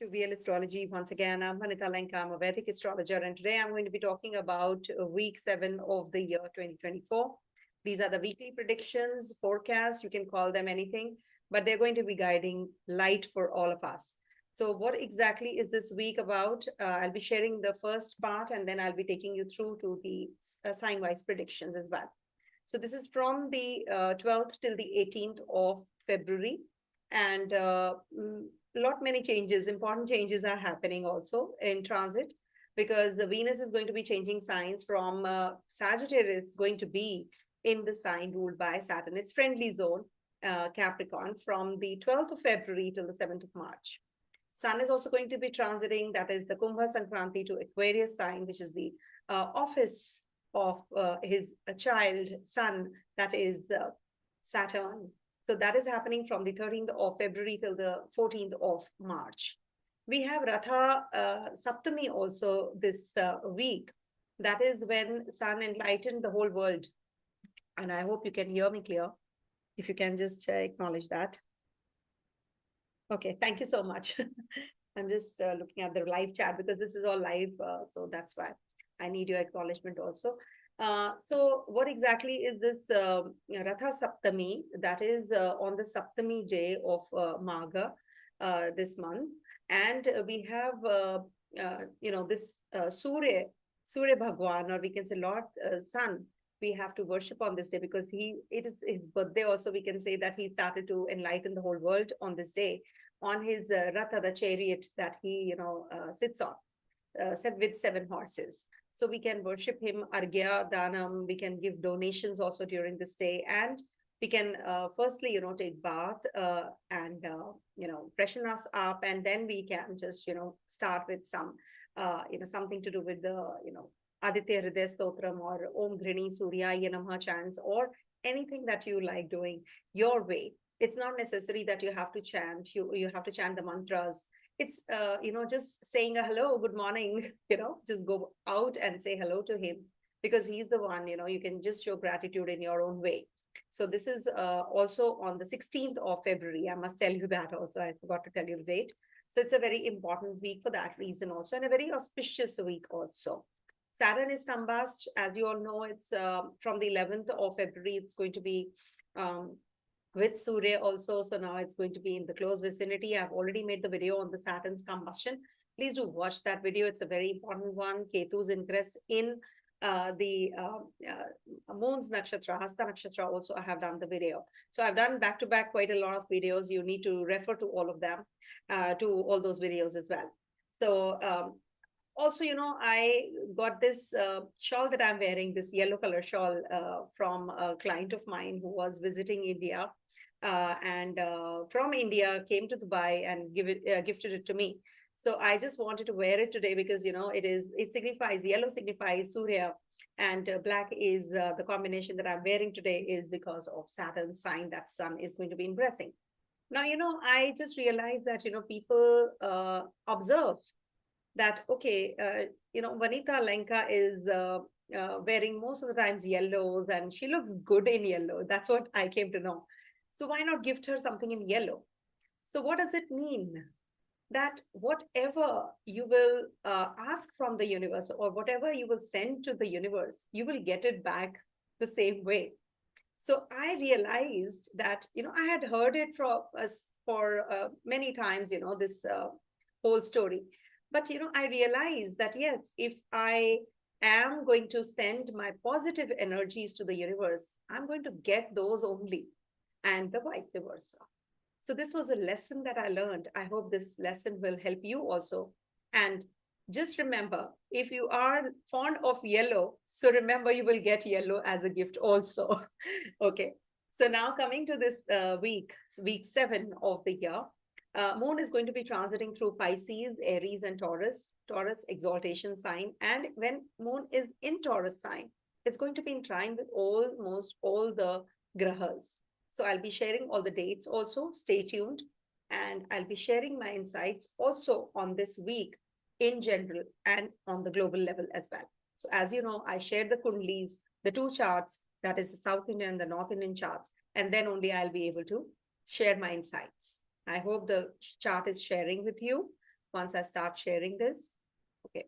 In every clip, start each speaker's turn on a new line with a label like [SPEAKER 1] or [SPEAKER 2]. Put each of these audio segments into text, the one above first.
[SPEAKER 1] To Real Astrology. Once again, I'm Vanita Lenka. I'm a Vedic astrologer, and today I'm going to be talking about week 7 of the year 2024. These are the weekly predictions, forecasts, you can call them anything, but they're going to be guiding light for all of us. So, what exactly is this week about? I'll be sharing the first part, and then I'll be taking you through to the sign wise predictions as well. So, this is from the 12th till the 18th of February, and many changes, important changes are happening also in transit, because the Venus is going to be changing signs from Sagittarius. It's going to be in the sign ruled by Saturn, its friendly zone, Capricorn, from the 12th of February till the 7th of March. Sun is also going to be transiting, that is the Combust Sankranti, to Aquarius sign, which is the office of his child sun, that is Saturn. So that is happening from the 13th of February till the 14th of March. We have Ratha Saptami also this week. That is when Sun enlightened the whole world. And I hope you can hear me clear. If you can just acknowledge that. Okay, thank you so much. I'm just looking at the live chat because this is all live. So that's why I need your acknowledgement also. So what exactly is this Ratha Saptami? That is on the Saptami day of Magha this month. And we have, this Surya Bhagwan, or we can say Lord Sun, we have to worship on this day because it is his birthday also. We can say that he started to enlighten the whole world on this day on his Ratha, the chariot that he, sits on, with 7 horses. So we can worship him, Argya, Danam, we can give donations also during this day. And we can firstly, take bath and, freshen us up. And then we can just, start with some, something to do with the, Aditya Hridaya Stotram or Om Grini Suryaya Namah chants, or anything that you like doing your way. It's not necessary that you have to chant, you have to chant the mantras. It's, just saying a hello, good morning, just go out and say hello to him because he's the one, you can just show gratitude in your own way. So this is also on the 16th of February. I must tell you that also. I forgot to tell you the date. So it's a very important week for that reason also, and a very auspicious week also. Saturn is Combust. As you all know, it's from the 11th of February, it's going to be with Surya also. So now it's going to be in the close vicinity. I've already made the video on the Saturn's combustion. Please do watch that video. It's a very important one. Ketu's ingress in the moon's nakshatra, Hasta nakshatra also, I have done the video. So I've done back-to-back quite a lot of videos. You need to refer to all of them, to all those videos as well. So also, I got this shawl that I'm wearing, this yellow color shawl from a client of mine who was visiting India. And from India came to Dubai and gifted it to me. So I just wanted to wear it today because, it signifies, yellow signifies Surya, and black is the combination that I'm wearing today is because of Saturn's sign that Sun is going to be ingressing. Now, I just realized that, people observe that, okay, Vanita Lenka is wearing most of the times yellows and she looks good in yellow. That's what I came to know. So why not gift her something in yellow? So what does it mean? That whatever you will ask from the universe, or whatever you will send to the universe, you will get it back the same way. So I realized that, I had heard it for many times, this whole story. But, I realized that, yes, if I am going to send my positive energies to the universe, I'm going to get those only, and the vice versa. So this was a lesson that I learned. I hope this lesson will help you also. And just remember, if you are fond of yellow, so remember you will get yellow as a gift also. Okay. So now coming to this week 7 of the year, Moon is going to be transiting through Pisces, Aries, and Taurus. Taurus, exaltation sign. And when Moon is in Taurus sign, it's going to be in trine with almost all the grahas. So I'll be sharing all the dates also. Stay tuned. And I'll be sharing my insights also on this week in general and on the global level as well. So as you know, I shared the Kundlis, the 2 charts, that is the South Indian and the North Indian charts. And then only I'll be able to share my insights. I hope the chart is sharing with you. once I start sharing this. Okay.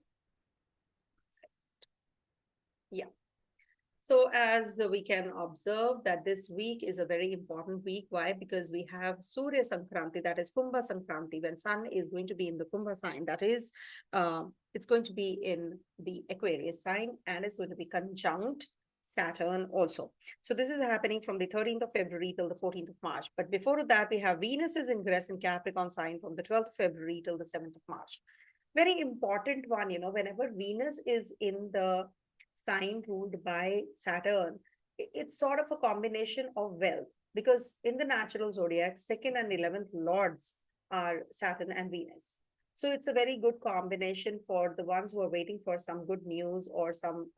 [SPEAKER 1] Yeah. So as we can observe that this week is a very important week. Why? Because we have Surya Sankranti, that is Kumbha Sankranti, when Sun is going to be in the Kumbha sign. That is, it's going to be in the Aquarius sign, and it's going to be conjunct Saturn also. So this is happening from the 13th of February till the 14th of March. But before that, we have Venus's ingress in Capricorn sign from the 12th of February till the 7th of March. Very important one, whenever Venus is in the sign ruled by Saturn, it's sort of a combination of wealth, because in the natural zodiac, 2nd and 11th lords are Saturn and Venus. So it's a very good combination for the ones who are waiting for some good news or some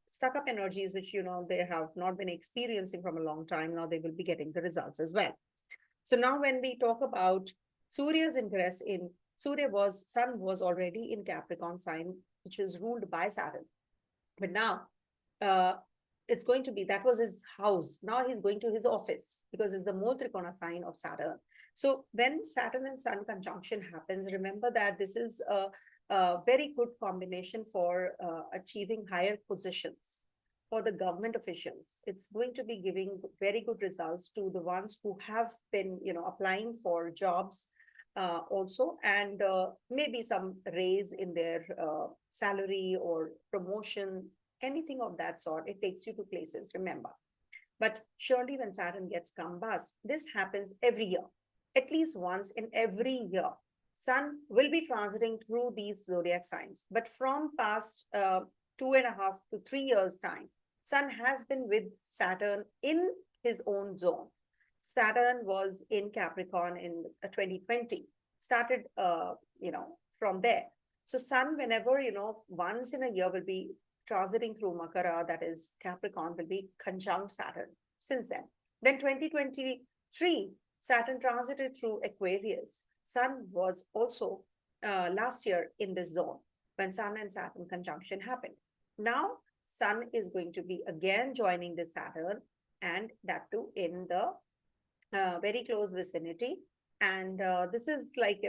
[SPEAKER 1] stuck up energies, which, they have not been experiencing from a long time. Now they will be getting the results as well. So now when we talk about Surya's ingress in, Sun was already in Capricorn sign, which was ruled by Saturn. But now it's going to be, that was his house. Now he's going to his office because it's the Mol Trikona sign of Saturn. So when Saturn and Sun conjunction happens, remember that this is a very good combination for achieving higher positions for the government officials. It's going to be giving very good results to the ones who have been, applying for jobs also, and maybe some raise in their salary or promotion, anything of that sort. It takes you to places, remember. But surely when Saturn gets combust, this happens every year, at least once in every year. Sun will be transiting through these zodiac signs, but from past 2.5 to 3 years time, Sun has been with Saturn in his own zone. Saturn was in Capricorn in 2020, started, from there. So Sun, whenever, once in a year will be transiting through Makara, that is Capricorn, will be conjunct Saturn since then. Then 2023, Saturn transited through Aquarius. Sun was also last year in this zone when Sun and Saturn conjunction happened. Now, Sun is going to be again joining the Saturn, and that too in the very close vicinity. And this is like,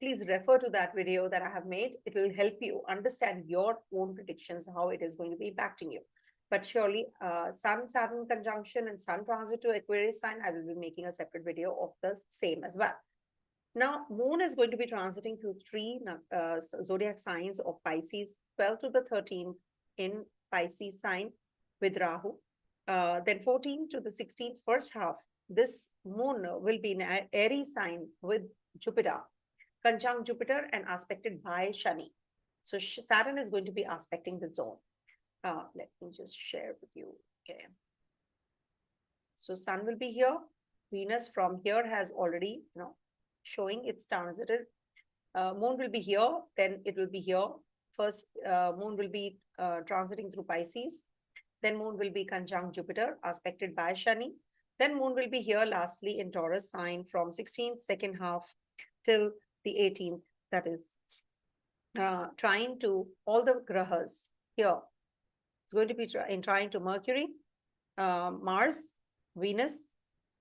[SPEAKER 1] please refer to that video that I have made. It will help you understand your own predictions, how it is going to be impacting you. But surely Sun-Saturn conjunction and Sun transit to Aquarius sign, I will be making a separate video of the same as well. Now, Moon is going to be transiting through 3 zodiac signs of Pisces, 12th to the 13th in Pisces sign with Rahu. Then 14th to the 16th, first half, this Moon will be in Aries sign with Jupiter, conjunct Jupiter and aspected by Shani. So Saturn is going to be aspecting the zone. Let me just share with you. Okay. So Sun will be here. Venus from here has already, showing its transited. Moon will be here. Then it will be here. First, Moon will be transiting through Pisces. Then Moon will be conjunct Jupiter, aspected by Shani. Then Moon will be here lastly in Taurus sign from 16th, second half till the 18th. That is trying to all the grahas here. It's going to be trying to Mercury, Mars, Venus,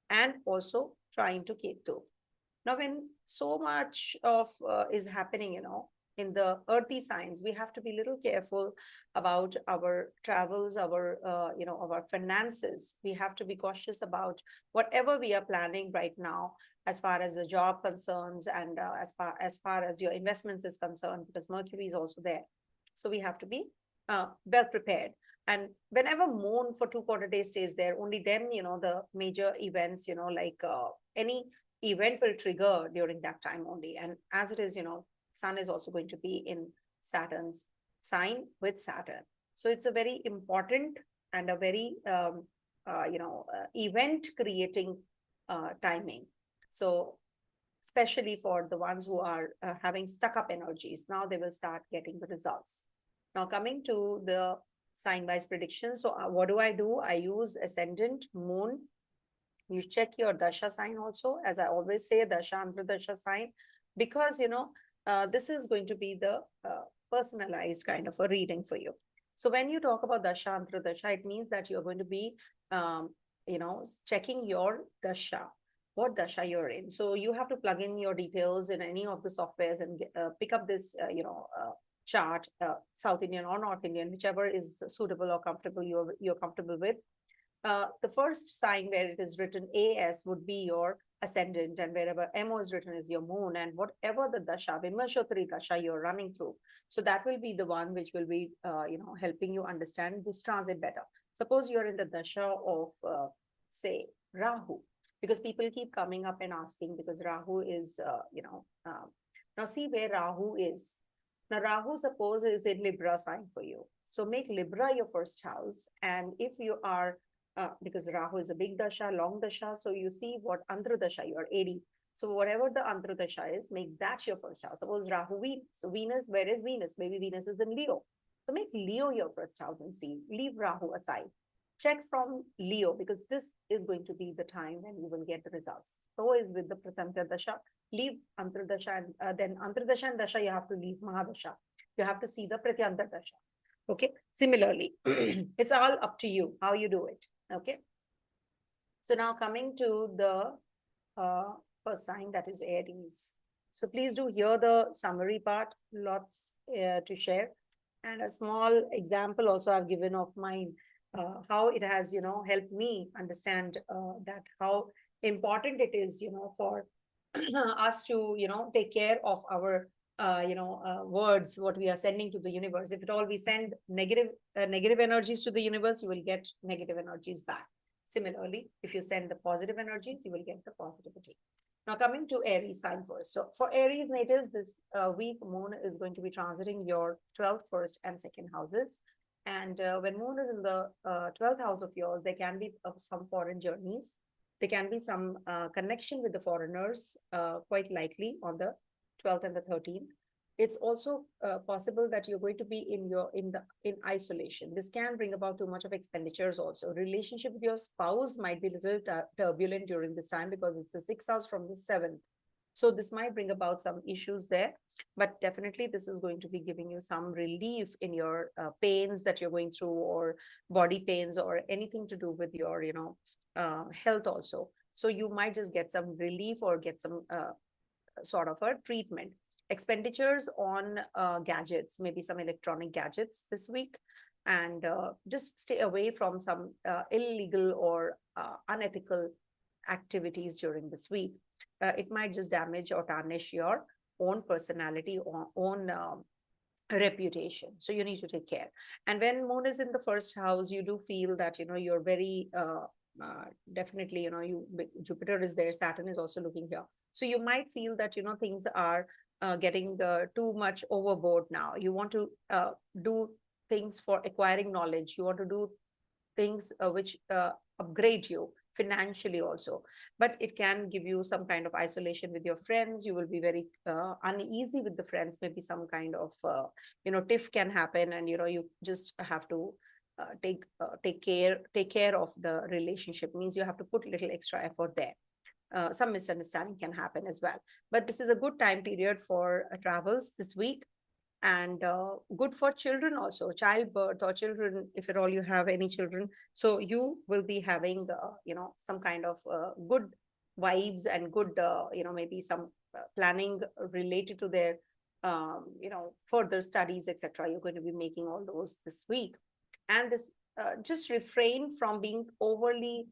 [SPEAKER 1] and also trying to Ketu. Now, when so much of is happening, in the earthy signs, we have to be a little careful about our travels, our finances. We have to be cautious about whatever we are planning right now, as far as the job concerns and as far as your investments is concerned, because Mercury is also there. So we have to be well prepared. And whenever Moon for 2 quarter days stays there, only then, the major events, like any event will trigger during that time only. And as it is, Sun is also going to be in Saturn's sign with Saturn. So it's a very important and a very, event creating timing. So especially for the ones who are having stuck up energies, now they will start getting the results. Now coming to the sign-wise predictions. So what do? I use Ascendant, Moon. You check your Dasha sign also, as I always say, Dasha, Antradasha sign, because, this is going to be the personalized kind of a reading for you. So when you talk about Dasha, Antradasha, it means that you're going to be, checking your Dasha. what dasha you're in. So you have to plug in your details in any of the softwares and pick up this, chart, South Indian or North Indian, whichever is suitable or comfortable you're comfortable with. The first sign where it is written AS would be your ascendant, and wherever MO is written is your moon, and whatever the dasha, Vimashotri dasha you're running through. So that will be the one which will be, helping you understand this transit better. Suppose you're in the dasha of, say, Rahu, because people keep coming up and asking, because Rahu is, now see where Rahu is. Now, Rahu, suppose, is in Libra sign for you. So make Libra your first house. And if you are, because Rahu is a big dasha, long dasha, so you see what Andhra dasha, you are 80. So whatever the Andhra dasha is, make that your first house. Suppose Rahu, Venus. So Venus, where is Venus? Maybe Venus is in Leo. So make Leo your first house and see. Leave Rahu aside. Check from Leo, because this is going to be the time when you will get the results. So is with the Pratamya dasha. Leave Antardasha, and then Antardasha and Dasha, you have to leave Mahadasha. You have to see the Pratyanta Dasha. Okay. Similarly, it's all up to you how you do it. Okay. So now coming to the first sign, that is Aries. So please do hear the summary part, lots to share. And a small example also I've given of mine, how it has, helped me understand that how important it is, for us to, take care of our, words, what we are sending to the universe. If at all we send negative energies to the universe, you will get negative energies back. Similarly, if you send the positive energies, you will get the positivity. Now coming to Aries sign first. So for Aries natives, this week moon is going to be transiting your 12th, 1st, and 2nd houses. And when moon is in the 12th house of yours, there can be some foreign journeys. There can be some connection with the foreigners, quite likely on the 12th and the 13th. It's also possible that you're going to be in isolation. This can bring about too much of expenditures also. Relationship with your spouse might be a little turbulent during this time, because it's the 6th house from the 7th. So this might bring about some issues there, but definitely this is going to be giving you some relief in your pains that you're going through, or body pains, or anything to do with your, health also. So you might just get some relief or get some sort of a treatment. Expenditures on gadgets, maybe some electronic gadgets this week, and just stay away from some illegal or unethical activities during this week. It might just damage or tarnish your own personality or own reputation. So you need to take care. And when moon is in the 1st house, you do feel that, you're very definitely, Jupiter is there, Saturn is also looking here. So you might feel that, things are getting too much overboard now. You want to do things for acquiring knowledge. You want to do things which upgrade you financially also, but it can give you some kind of isolation with your friends. You will be very uneasy with the friends. Maybe some kind of tiff can happen, and you just have to take care of the relationship. Means you have to put a little extra effort there. Some misunderstanding can happen as well, but this is a good time period for travels this week, and good for children also, childbirth or children, if at all you have any children. So you will be having some kind of good vibes and good maybe some planning related to their further studies, etc. You're going to be making all those this week. And this just refrain from being overly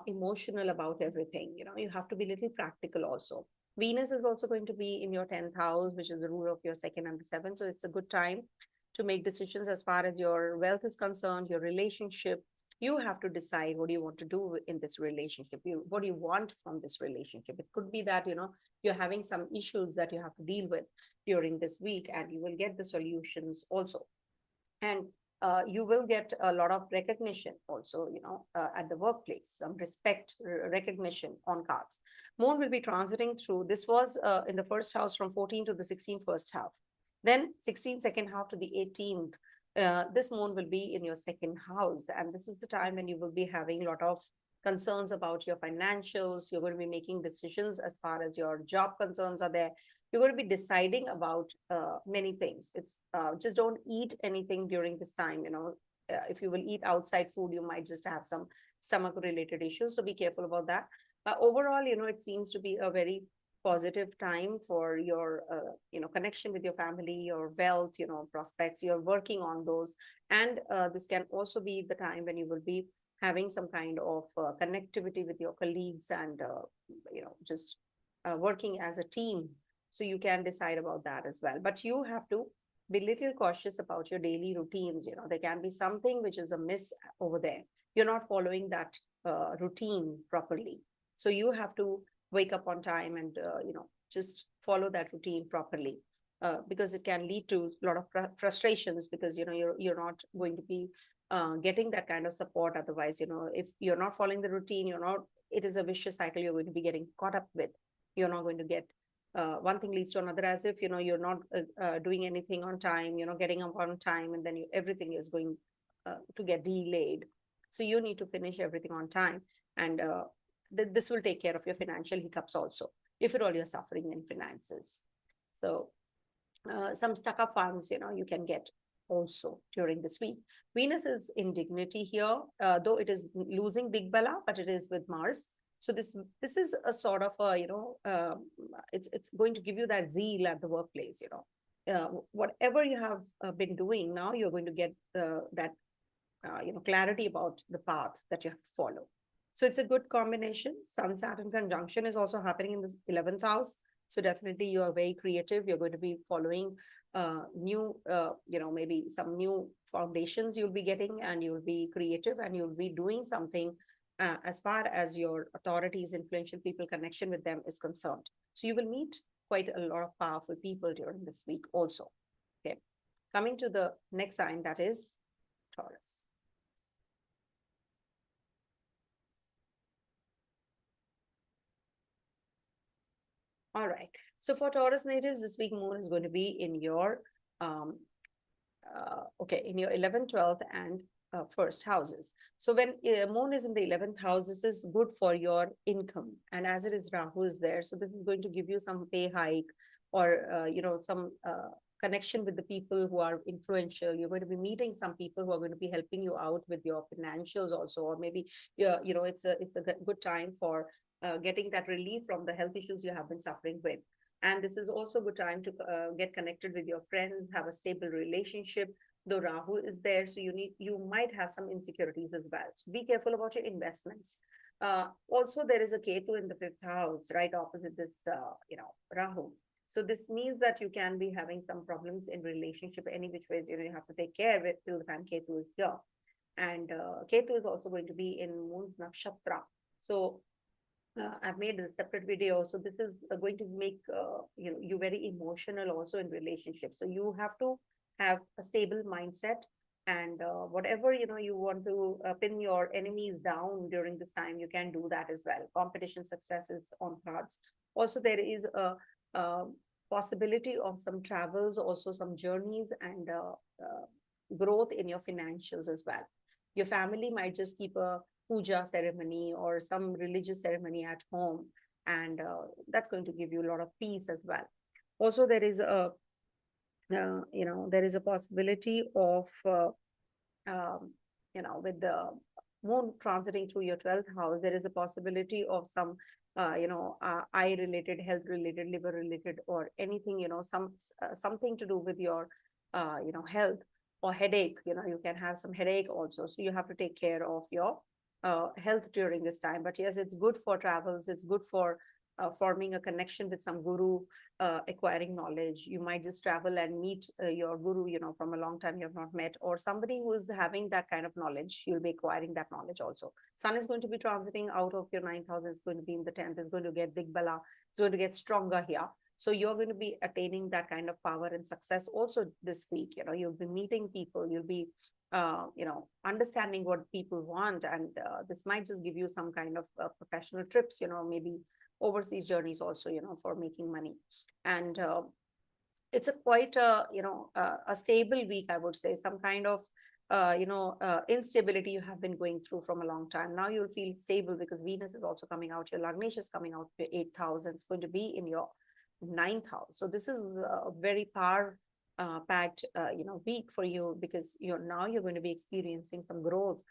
[SPEAKER 1] emotional about everything. You have to be a little practical also. Venus is also going to be in your 10th house, which is the ruler of your 2nd and the 7th. So it's a good time to make decisions as far as your wealth is concerned, your relationship. You have to decide what do you want to do in this relationship. What do you want from this relationship? It could be that, you're having some issues that you have to deal with during this week, and you will get the solutions also. And you will get a lot of recognition also, at the workplace, some respect, recognition on cards. Moon will be transiting through, this was in the 1st house from 14 to the 16th 1st half. Then 16th 2nd half to the 18th. This moon will be in your 2nd house. And this is the time when you will be having a lot of concerns about your financials. You're going to be making decisions as far as your job concerns are there. You're going to be deciding about many things. It's just don't eat anything during this time. If you will eat outside food, you might just have some stomach related issues. So be careful about that. Overall, it seems to be a very positive time for your, connection with your family, your wealth, prospects. You're working on those. And this can also be the time when you will be having some kind of connectivity with your colleagues and, just working as a team. So you can decide about that as well. But you have to be little cautious about your daily routines. There can be something which is a miss over there. You're not following that routine properly. So you have to wake up on time and, just follow that routine properly. Because it can lead to a lot of frustrations, because you're not going to be getting that kind of support otherwise. If you're not following the routine, it is a vicious cycle you're going to be getting caught up with. You're not going to get one thing leads to another, as if you're not doing anything on time, getting up on time, and then everything is going to get delayed. So you need to finish everything on time, and this will take care of your financial hiccups also, if at all you're suffering in finances. So some stuck up funds, you can get also during this week. Venus is in dignity here, though it is losing Digbala, but it is with Mars. So this is a sort of a, it's going to give you that zeal at the workplace. Whatever you have been doing, now you're going to get that clarity about the path that you have to follow. So it's a good combination. Sun Saturn conjunction is also happening in this 11th house. So definitely you are very creative. You're going to be following new, maybe some new foundations you'll be getting, and you'll be creative, and you'll be doing something as far as your authorities, influential people, connection with them is concerned. So you will meet quite a lot of powerful people during this week also. Okay. Coming to the next sign, that is Taurus. All right. So for Taurus natives, this week moon is going to be in your, in your 11th, 12th, and first houses. So when moon is in the 11th house, this is good for your income. And as it is Rahu is there, so this is going to give you some pay hike, or, some connection with the people who are influential. You're going to be meeting some people who are going to be helping you out with your financials also, or maybe, it's a good time for getting that relief from the health issues you have been suffering with. And this is also a good time to get connected with your friends, have a stable relationship, though Rahu is there. So you might have some insecurities as well. So be careful about your investments. Also, there is a Ketu in the 5th house, right opposite this, Rahu. So this means that you can be having some problems in relationship, any which ways, you have to take care of it till the time Ketu is here. And Ketu is also going to be in Moon's Nakshatra. So I've made a separate video. So this is going to make you very emotional also in relationships. So you have to have a stable mindset, and whatever you want to pin your enemies down during this time, you can do that as well. Competition success is on cards. Also, there is a possibility of some travels, also some journeys, and growth in your financials as well. Your family might just keep a puja ceremony or some religious ceremony at home, and that's going to give you a lot of peace as well. Also, there is a there is a possibility of with the moon transiting through your 12th house, there is a possibility of some eye related, health related, liver related, or anything, something to do with your health, or headache. You can have some headache also, so you have to take care of your health during this time. But yes, it's good for travels. It's good for forming a connection with some guru, acquiring knowledge. You might just travel and meet your guru, from a long time you have not met, or somebody who is having that kind of knowledge. You'll be acquiring that knowledge also. Sun is going to be transiting out of your 9th house. It's going to be in the 10th. It's going to get Digbala. It's going to get stronger here. So you're going to be attaining that kind of power and success also this week. You'll be meeting people. You'll be understanding what people want, and this might just give you some kind of professional trips, maybe overseas journeys also, for making money. And it's a quite a stable week, I would say. Some kind of instability you have been going through from a long time. Now you'll feel stable because Venus is also coming out. Your Lagnesh is coming out, your 8th house, and it's going to be in your 9th house. So this is a very packed, week for you, because you're going to be experiencing some growth,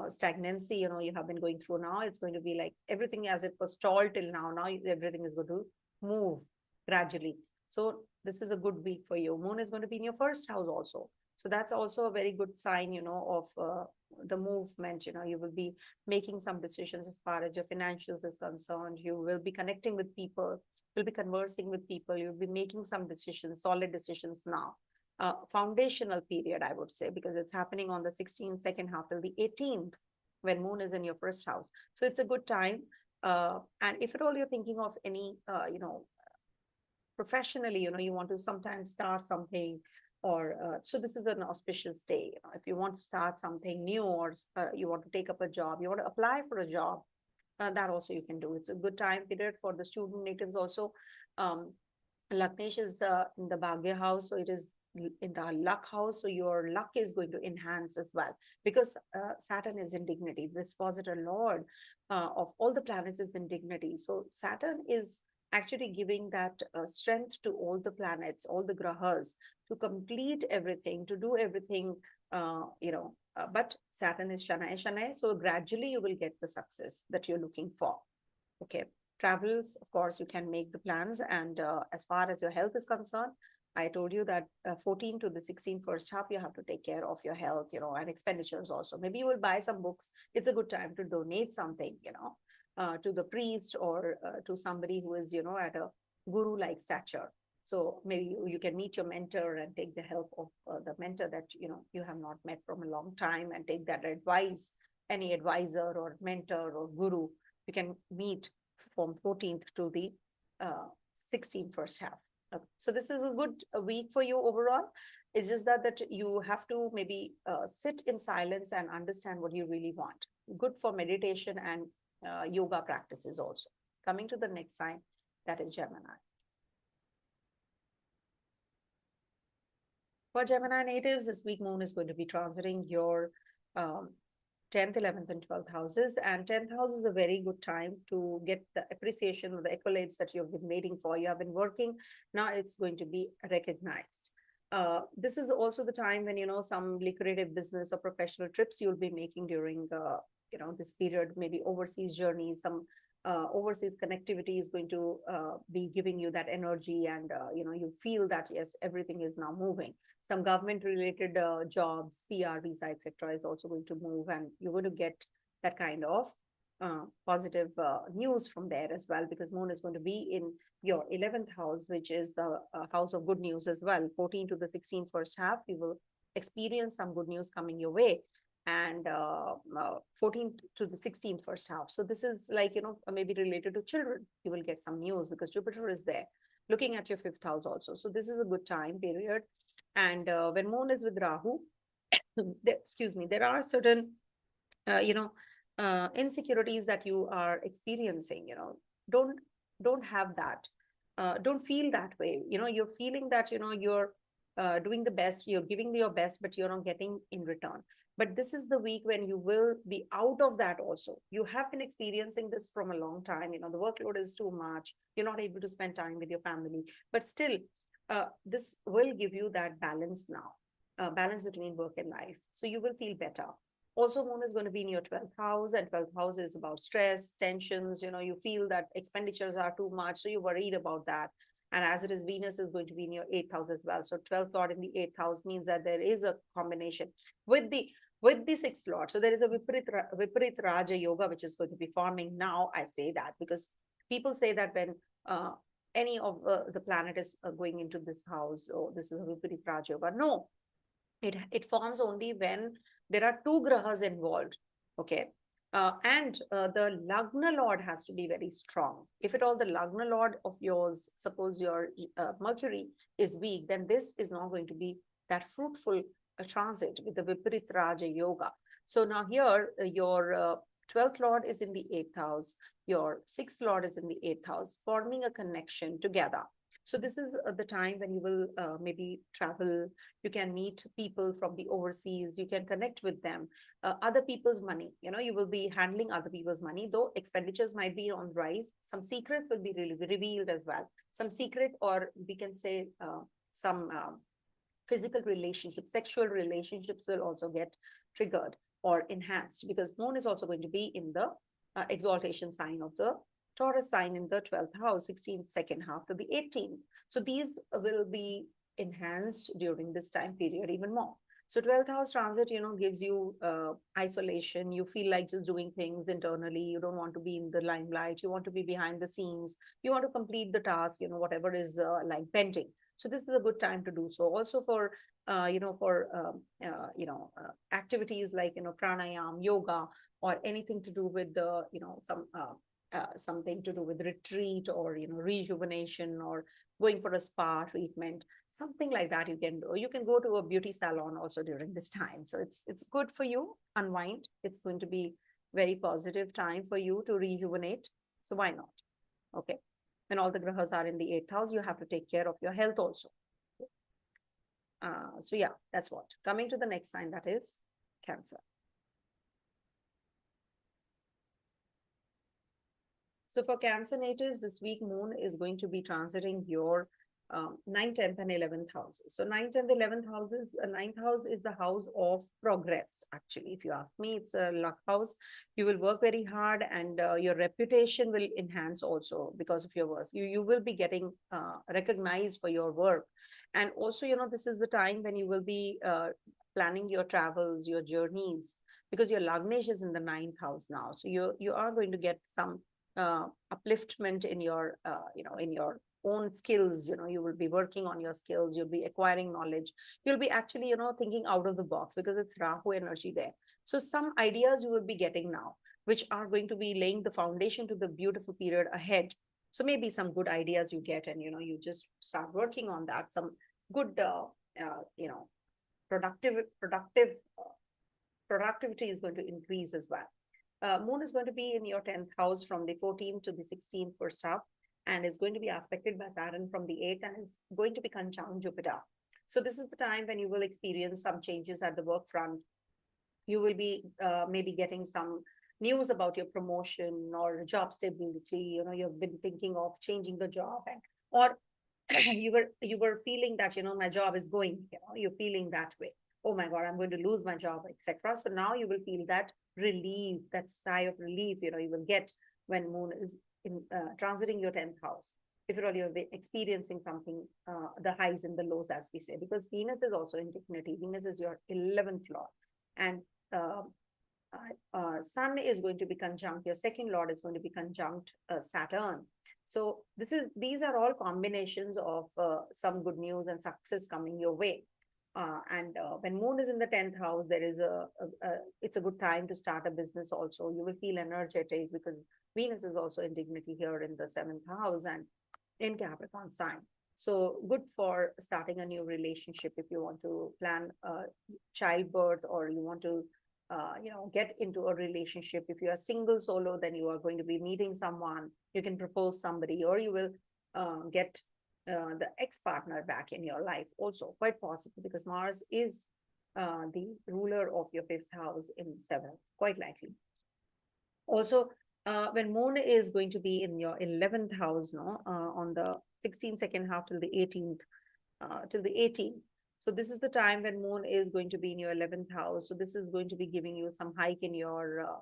[SPEAKER 1] stagnancy, you have been going through. Now it's going to be like everything as it was stalled till now. Now everything is going to move gradually. So this is a good week for you. Moon is going to be in your first house also. So that's also a very good sign, of the movement. You will be making some decisions as far as your financials is concerned. You will be connecting with people, you'll be conversing with people, you'll be making some decisions, solid decisions now. Foundational period, I would say, because it's happening on the 16th, second half till the 18th, when moon is in your first house. So it's a good time. And if at all you're thinking of any, professionally, you want to sometimes start something, or so this is an auspicious day. If you want to start something new, or you want to take up a job, you want to apply for a job, that also you can do. It's a good time period for the student natives also. Laknesh is in the Bhagya house, so it is in the luck house, so your luck is going to enhance as well, because Saturn is in dignity. This positive lord of all the planets is in dignity. So Saturn is actually giving that strength to all the planets, all the grahas, to complete everything, to do everything, but Saturn is Shanai, so gradually you will get the success that you're looking for. Okay. Travels, of course, you can make the plans. And as far as your health is concerned, I told you that 14 to the 16 first half, you have to take care of your health, and expenditures also. Maybe you will buy some books. It's a good time to donate something, to the priest, or to somebody who is, at a guru-like stature. So maybe you can meet your mentor and take the help of the mentor that, you have not met from a long time, and take that advice. Any advisor or mentor or guru, you can meet from 14th to the 16th first half. So this is a good week for you overall. It's just that you have to maybe sit in silence and understand what you really want. Good for meditation and yoga practices also. Coming to the next sign, that is Gemini. For Gemini natives, this week moon is going to be transiting your 10th, 11th, and 12th houses. And 10th house is a very good time to get the appreciation or the accolades that you've been waiting for. You have been working, now it's going to be recognized. This is also the time when, some lucrative business or professional trips you'll be making during, this period, maybe overseas journeys, some overseas connectivity is going to be giving you that energy, and you feel that yes, everything is now moving. Some government related jobs, PR, visa, etc. is also going to move, and you're going to get that kind of positive news from there as well, because moon is going to be in your 11th house, which is the house of good news as well. 14 to the 16th first half, you will experience some good news coming your way, and 14 to the 16th first half. So this is like, maybe related to children. You will get some news because Jupiter is there looking at your 5th house also. So this is a good time period. And when moon is with Rahu, there are certain, insecurities that you are experiencing, don't have that. Don't feel that way. You're feeling that, you're doing the best, you're giving your best, but you're not getting in return. But this is the week when you will be out of that also. You have been experiencing this from a long time. The workload is too much. You're not able to spend time with your family. But still, this will give you that balance now, balance between work and life. So you will feel better. Also, moon is going to be in your 12th house, and 12th house is about stress, tensions. You feel that expenditures are too much, so you're worried about that. And as it is, Venus is going to be in your 8th house as well. So 12th lord in the 8th house means that there is a combination with the 6th lord. So there is a Viparit Raja Yoga, which is going to be forming now. I say that because people say that when any of the planet is going into this house, oh, this is a Viparit Raja Yoga. No, it forms only when there are two grahas involved. Okay. And the Lagna Lord has to be very strong. If at all the Lagna Lord of yours, suppose your Mercury is weak, then this is not going to be that fruitful transit with the Viparit Raja Yoga. So now here, your 12th Lord is in the 8th house, your 6th Lord is in the 8th house, forming a connection together. So this is the time when you will maybe travel. You can meet people from the overseas. You can connect with them. Other people's money, you will be handling other people's money, though expenditures might be on rise. Some secret will be revealed as well. Some secret, or we can say some physical relationships, sexual relationships will also get triggered or enhanced, because moon is also going to be in the exaltation sign of the Taurus sign in the 12th house, 16th, second half to the 18th. So these will be enhanced during this time period even more. So 12th house transit, gives you isolation. You feel like just doing things internally. You don't want to be in the limelight. You want to be behind the scenes. You want to complete the task, whatever is like pending. So this is a good time to do so. Also for, activities like, pranayam, yoga, or anything to do with the, something to do with retreat or, rejuvenation, or going for a spa treatment, something like that you can do. You can go to a beauty salon also during this time. So it's good for you, unwind. It's going to be very positive time for you to rejuvenate. So why not? Okay. When all the grahas are in the 8th house, you have to take care of your health also. So yeah, that's what. Coming to the next sign, that is Cancer. So for Cancer natives, this week moon is going to be transiting your 9th, 10th, and 11th houses. So 9th and 11th houses, 9th house is the house of progress. Actually, if you ask me, it's a luck house. You will work very hard, and your reputation will enhance also because of your work. You will be getting recognized for your work. And also, this is the time when you will be planning your travels, your journeys, because your Lagnesh is in the 9th house now. So you are going to get some upliftment in your in your own skills. You will be working on your skills, you'll be acquiring knowledge, you'll be actually thinking out of the box, because it's Rahu energy there. So some ideas you will be getting now, which are going to be laying the foundation to the beautiful period ahead. So maybe some good ideas you get, and you just start working on that. Some good productive productivity is going to increase as well. Moon is going to be in your 10th house from the 14th to the 16th first half, and it's going to be aspected by Saturn from the 8th, and is going to be conjunct Jupiter. So this is the time when you will experience some changes at the work front. You will be maybe getting some news about your promotion or job stability. You've been thinking of changing the job, and or you were feeling that my job is going. You're feeling that way. Oh my God, I'm going to lose my job, etc. So now you will feel that relief, that sigh of relief. You will get when Moon is in transiting your 10th house. If at all you're experiencing something, the highs and the lows, as we say, because Venus is also in dignity. Venus is your 11th lord, and Sun is going to be conjunct. Your second lord is going to be conjunct Saturn. So these are all combinations of some good news and success coming your way. And when Moon is in the 10th house, there is it's a good time to start a business also. You will feel energetic because Venus is also in dignity here in the 7th house and in Capricorn sign. So good for starting a new relationship if you want to plan childbirth, or you want to get into a relationship. If you are single solo, then you are going to be meeting someone. You can propose somebody, or you will get the ex-partner back in your life also, quite possible, because Mars is the ruler of your 5th house in 7th, quite likely. Also, when Moon is going to be in your 11th house, on the 16th second half till the 18th, till the 18th. So this is the time when Moon is going to be in your 11th house. So this is going to be giving you some hike in your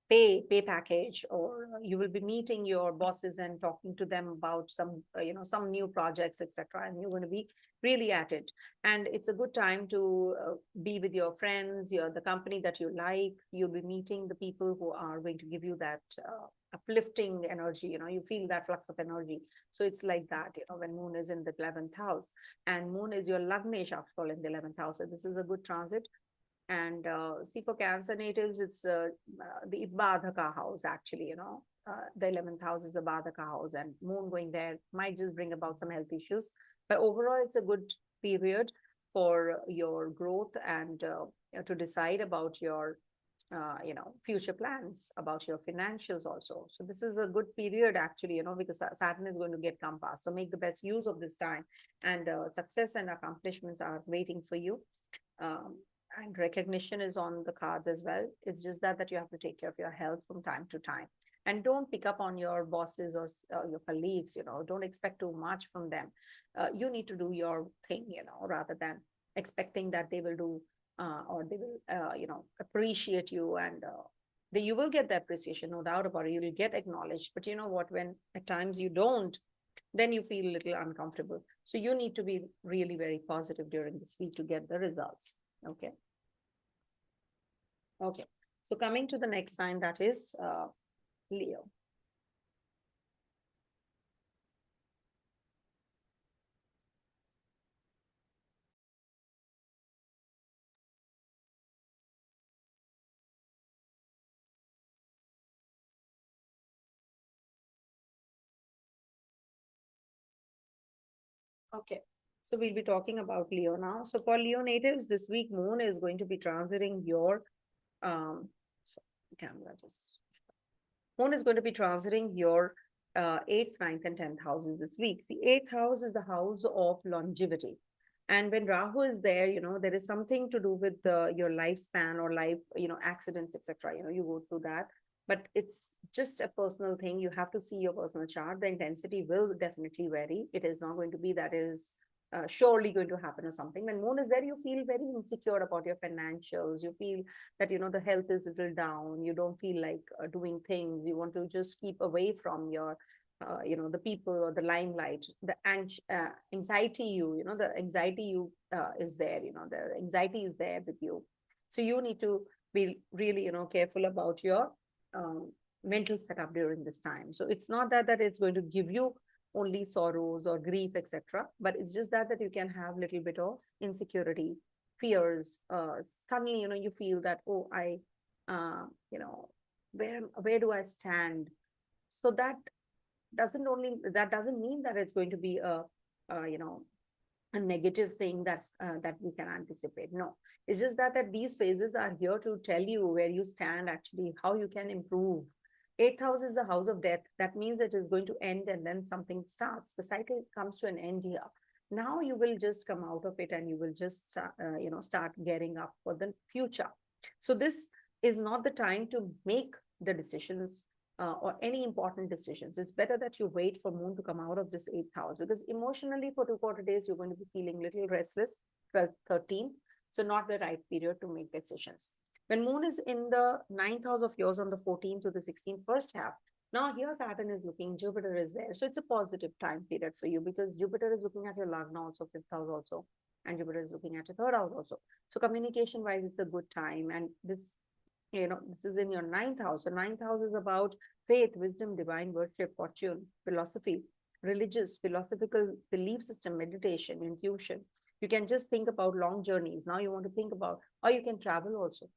[SPEAKER 1] pay package, or you will be meeting your bosses and talking to them about some some new projects, etc. And you're going to be really at it. And it's a good time to be with your friends, the company that you like. You'll be meeting the people who are going to give you that uplifting energy. You feel that flux of energy. So it's like that, when Moon is in the 11th house, and Moon is your Lagnesh after all in the 11th house. So this is a good transit. And see, for Cancer natives, it's the Badhaka house, actually. The 11th house is a Badhaka house, and Moon going there might just bring about some health issues. But overall, it's a good period for your growth and to decide about your future plans, about your financials also. So this is a good period, actually, because Saturn is going to get compass. So make the best use of this time, and success and accomplishments are waiting for you. And recognition is on the cards as well. It's just that you have to take care of your health from time to time. And don't pick up on your bosses or your colleagues, don't expect too much from them. You need to do your thing, rather than expecting that they will do, or they will, appreciate you. And you will get the appreciation, no doubt about it. You will get acknowledged. But you know what? When at times you don't, then you feel a little uncomfortable. So you need to be really very positive during this week to get the results. Okay. Okay. So coming to the next sign, that is Leo. Okay. So we'll be talking about Leo now. So for Leo natives, this week Moon is going to be transiting your so camera just Moon is going to be transiting your eighth, ninth, and 10th houses this week. The eighth house is the house of longevity. And when Rahu is there, there is something to do with your lifespan or life, accidents, etc. You go through that. But it's just a personal thing. You have to see your personal chart. The intensity will definitely vary. It is not going to be that is surely going to happen or something. When Moon is there, you feel very insecure about your financials. You feel that, the health is a little down. You don't feel like doing things. You want to just keep away from your, the people or the limelight. The anxiety the anxiety is there, the anxiety is there with you. So you need to be really, careful about your mental setup during this time. So it's not that it's going to give you only sorrows or grief, etc. But it's just that you can have a little bit of insecurity, fears. Suddenly, you feel that, oh, I, where do I stand? So that doesn't mean that it's going to be a negative thing that we can anticipate. No, it's just that these phases are here to tell you where you stand, actually, how you can improve. Eighth house is the house of death. That means it is going to end and then something starts. The cycle comes to an end here. Now you will just come out of it and you will just start getting up for the future. So this is not the time to make the decisions or any important decisions. It's better that you wait for Moon to come out of this eighth house, because emotionally for 2 quarter days, you're going to be feeling a little restless, 12th, 13th. So not the right period to make decisions. When Moon is in the ninth house of yours on the 14th to the 16th first half, now here Saturn is looking, Jupiter is there. So it's a positive time period for you, because Jupiter is looking at your Lagna also, fifth house also, and Jupiter is looking at your third house also. So communication wise, it's a good time. And this is in your ninth house. So ninth house is about faith, wisdom, divine worship, fortune, philosophy, religious, philosophical belief system, meditation, intuition. You can just think about long journeys. Now you want to think about, or you can travel also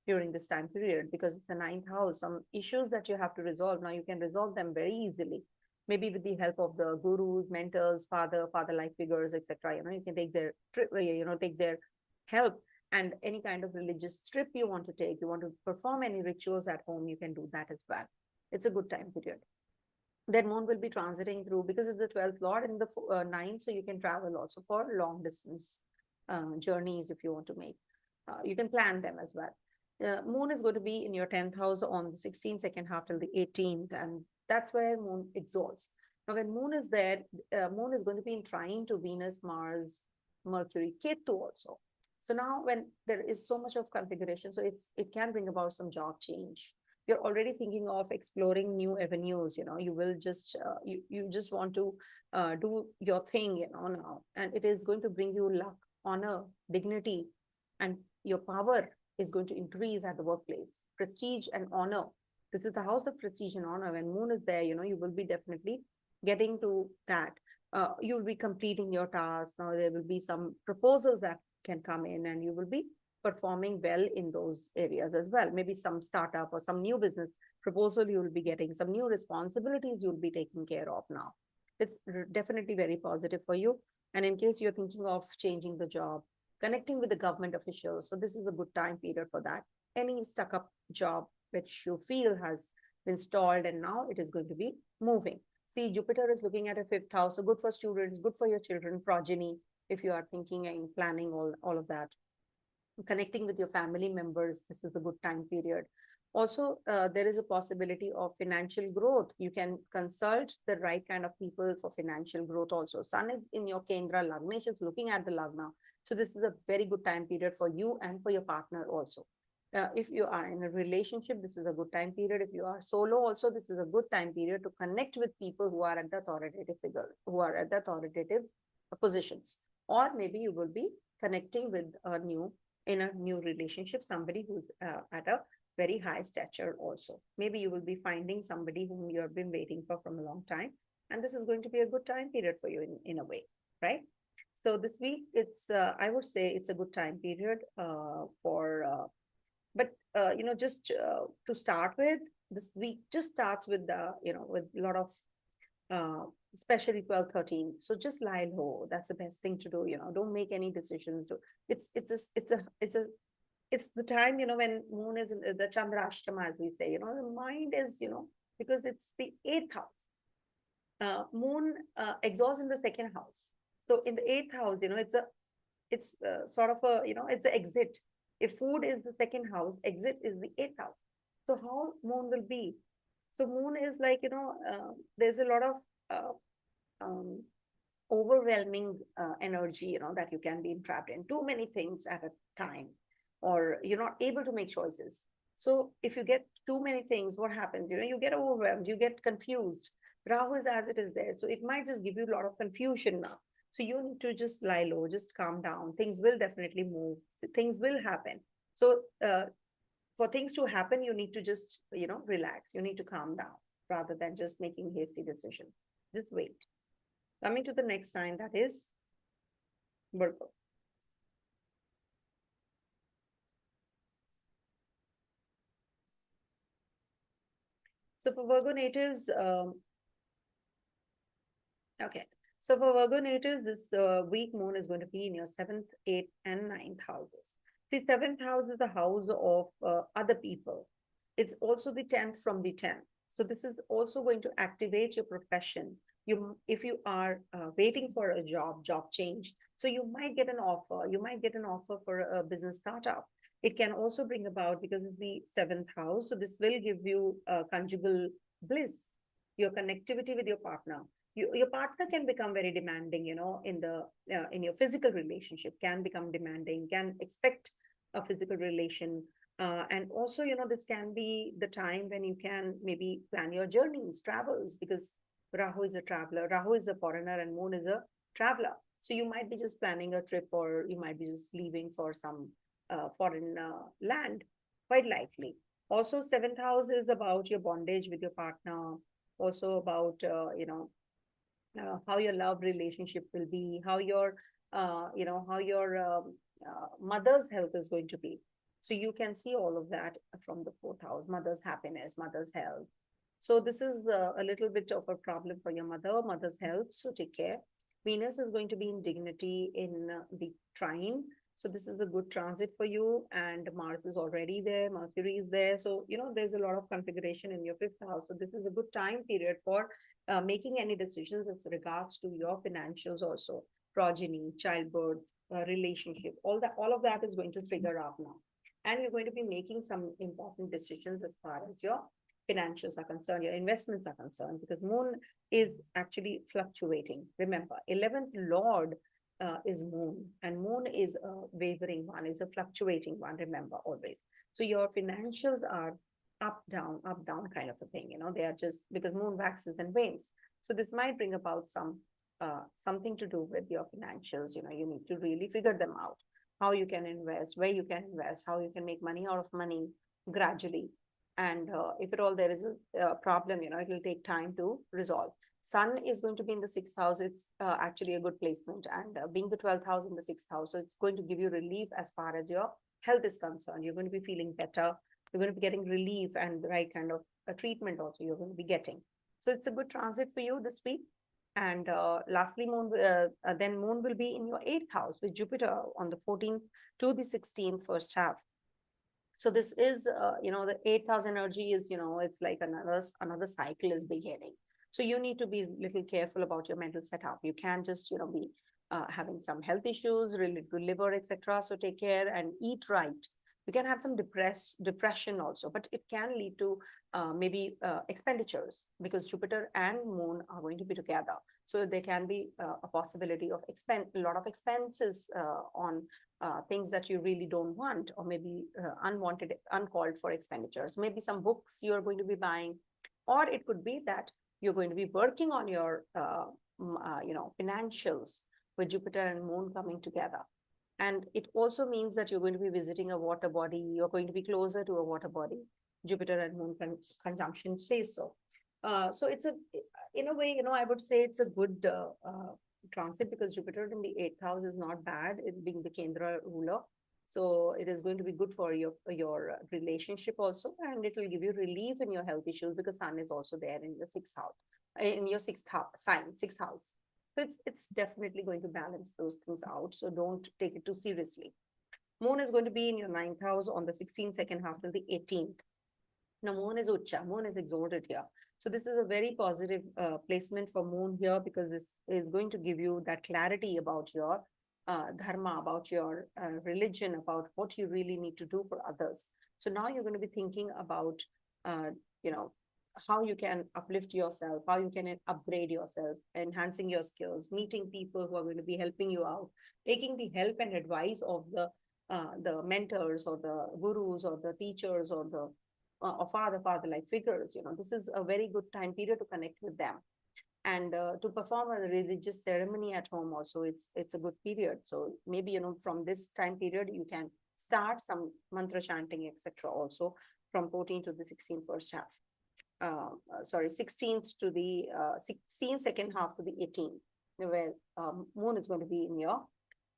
[SPEAKER 1] during this time period, because it's a ninth house. Some issues that you have to resolve, now you can resolve them very easily. Maybe with the help of the gurus, mentors, father-like figures, etc. You can take their take their help. And any kind of religious trip you want to take, you want to perform any rituals at home, you can do that as well. It's a good time period. Then Moon will be transiting through, because it's the 12th lord in the 9th, so you can travel also for long distance journeys if you want to make. You can plan them as well. Moon is going to be in your 10th house on the 16th, second half till the 18th, and that's where Moon exalts. Now, when Moon is there, Moon is going to be in trine to Venus, Mars, Mercury, Ketu also. So now when there is so much of configuration, so it can bring about some job change. You're already thinking of exploring new avenues, you will just, you just want to do your thing, now. And it is going to bring you luck, honor, dignity, and your power is going to increase at the workplace. Prestige and honor. This is the house of prestige and honor. When Moon is there, you will be definitely getting to that. You'll be completing your tasks. Now there will be some proposals that can come in, and you will be performing well in those areas as well. Maybe some startup or some new business proposal you will be getting, some new responsibilities you'll be taking care of now. It's definitely very positive for you. And in case you're thinking of changing the job, connecting with the government officials, so this is a good time period for that. Any stuck up job which you feel has been stalled and now it is going to be moving. See, Jupiter is looking at a fifth house, so good for students, good for your children, progeny, if you are thinking and planning all of that. Connecting with your family members, this is a good time period. Also, there is a possibility of financial growth. You can consult the right kind of people for financial growth also. Sun is in your Kendra Lagna, is looking at the Lagna. So this is a very good time period for you and for your partner also. If you are in a relationship, this is a good time period. If you are solo also, this is a good time period to connect with people who are at the authoritative figure, who are at the authoritative positions. Or maybe you will be connecting with in a new relationship, somebody who's at a very high stature also. Maybe you will be finding somebody whom you have been waiting for from a long time. And this is going to be a good time period for you in a way, right? So this week, I would say it's a good time period just to start with, this week just starts with with a lot of, uh, especially 12, 13. So just lie low. That's the best thing to do. Don't make any decisions. It's the time, when moon is in the Chandrashtama, as we say, the mind is, because it's the eighth house. Moon exhausts in the second house. So in the eighth house, it's sort of it's an exit. If food is the second house, exit is the eighth house. So how moon will be? So moon is like, there's a lot of uh, um, overwhelming energy, that you can be entrapped in too many things at a time, or you're not able to make choices. So if you get too many things, what happens? You get overwhelmed, you get confused. Rahu is as it is there. So it might just give you a lot of confusion now. So you need to just lie low, just calm down. Things will definitely move. Things will happen. So for things to happen, you need to just, relax. You need to calm down rather than just making hasty decisions. Just wait. Coming to the next sign, that is Virgo. So for Virgo natives, okay. So for Virgo natives, this week moon is going to be in your seventh, eighth, and ninth houses. The seventh house is the house of other people. It's also the 10th from the 10th. So this is also going to activate your profession. If you are waiting for a job change, so you might get an offer. You might get an offer for a business startup. It can also bring about, because it's the seventh house. So this will give you conjugal bliss, your connectivity with your partner. Your partner can become very demanding, in your physical relationship, can become demanding, can expect a physical relation. And also, this can be the time when you can maybe plan your journeys, travels, because Rahu is a traveler, Rahu is a foreigner, and Moon is a traveler. So you might be just planning a trip, or you might be just leaving for some foreign land, quite likely. Also, seventh house is about your bondage with your partner, also about, how your love relationship will be, how your mother's health is going to be. So you can see all of that from the fourth house: mother's happiness, mother's health. So this is a little bit of a problem for your mother's health. So take care. Venus is going to be in dignity in the trine. So this is a good transit for you. And Mars is already there. Mercury is there. So, there's a lot of configuration in your fifth house. So this is a good time period for making any decisions with regards to your financials also, progeny, childbirth, relationship, all of that is going to trigger up now. And you're going to be making some important decisions as far as your financials are concerned, your investments are concerned, because moon is actually fluctuating. Remember, 11th lord is moon, and moon is a wavering one, is a fluctuating one, remember, always. So your financials are up down kind of a thing. They are just because moon waxes and wanes. So this might bring about something to do with your financials. You need to really figure them out, how you can invest, where you can invest, how you can make money out of money gradually. And if at all there is a problem, it will take time to resolve. Sun is going to be in the sixth house. It's actually a good placement, and being the 12th house in the sixth house, so it's going to give you relief as far as your health is concerned. You're going to be feeling better. You're going to be getting relief, and the right kind of treatment also you're going to be getting. So it's a good transit for you this week. And lastly, then moon will be in your eighth house with Jupiter on the 14th to the 16th first half. So this is, the eighth house energy is, it's like another cycle is beginning. So you need to be a little careful about your mental setup. You can't just, be having some health issues related to liver, etc. So take care and eat right, You can have some depression also, but it can lead to maybe expenditures, because Jupiter and Moon are going to be together. So there can be a possibility of a lot of expenses on things that you really don't want, or maybe unwanted, uncalled for expenditures. Maybe some books you're going to be buying, or it could be that you're going to be working on your financials with Jupiter and Moon coming together. And it also means that you're going to be visiting a water body, you're going to be closer to a water body. Jupiter and Moon conjunction says so. So it's in a way, I would say it's a good transit, because Jupiter in the 8th house is not bad, it being the Kendra ruler. So it is going to be good for your relationship also, and it will give you relief in your health issues, because Sun is also there in the 6th house, in your 6th house. So it's definitely going to balance those things out. So don't take it too seriously. Moon is going to be in your 9th house on the 16th, second half till the 18th. Now, Moon is Ucha, Moon is exalted here. So this is a very positive placement for Moon here, because this is going to give you that clarity about your dharma, about your religion, about what you really need to do for others. So now you're going to be thinking about, how you can uplift yourself, how you can upgrade yourself, enhancing your skills, meeting people who are going to be helping you out, taking the help and advice of the mentors or the gurus or the teachers or the or father-like figures. This is a very good time period to connect with them. And to perform a religious ceremony at home also, it's a good period. So maybe, from this time period, you can start some mantra chanting, etc. also from 14th to the 16th first half. 16th to the 16th second half to the 18th, where Moon is going to be in your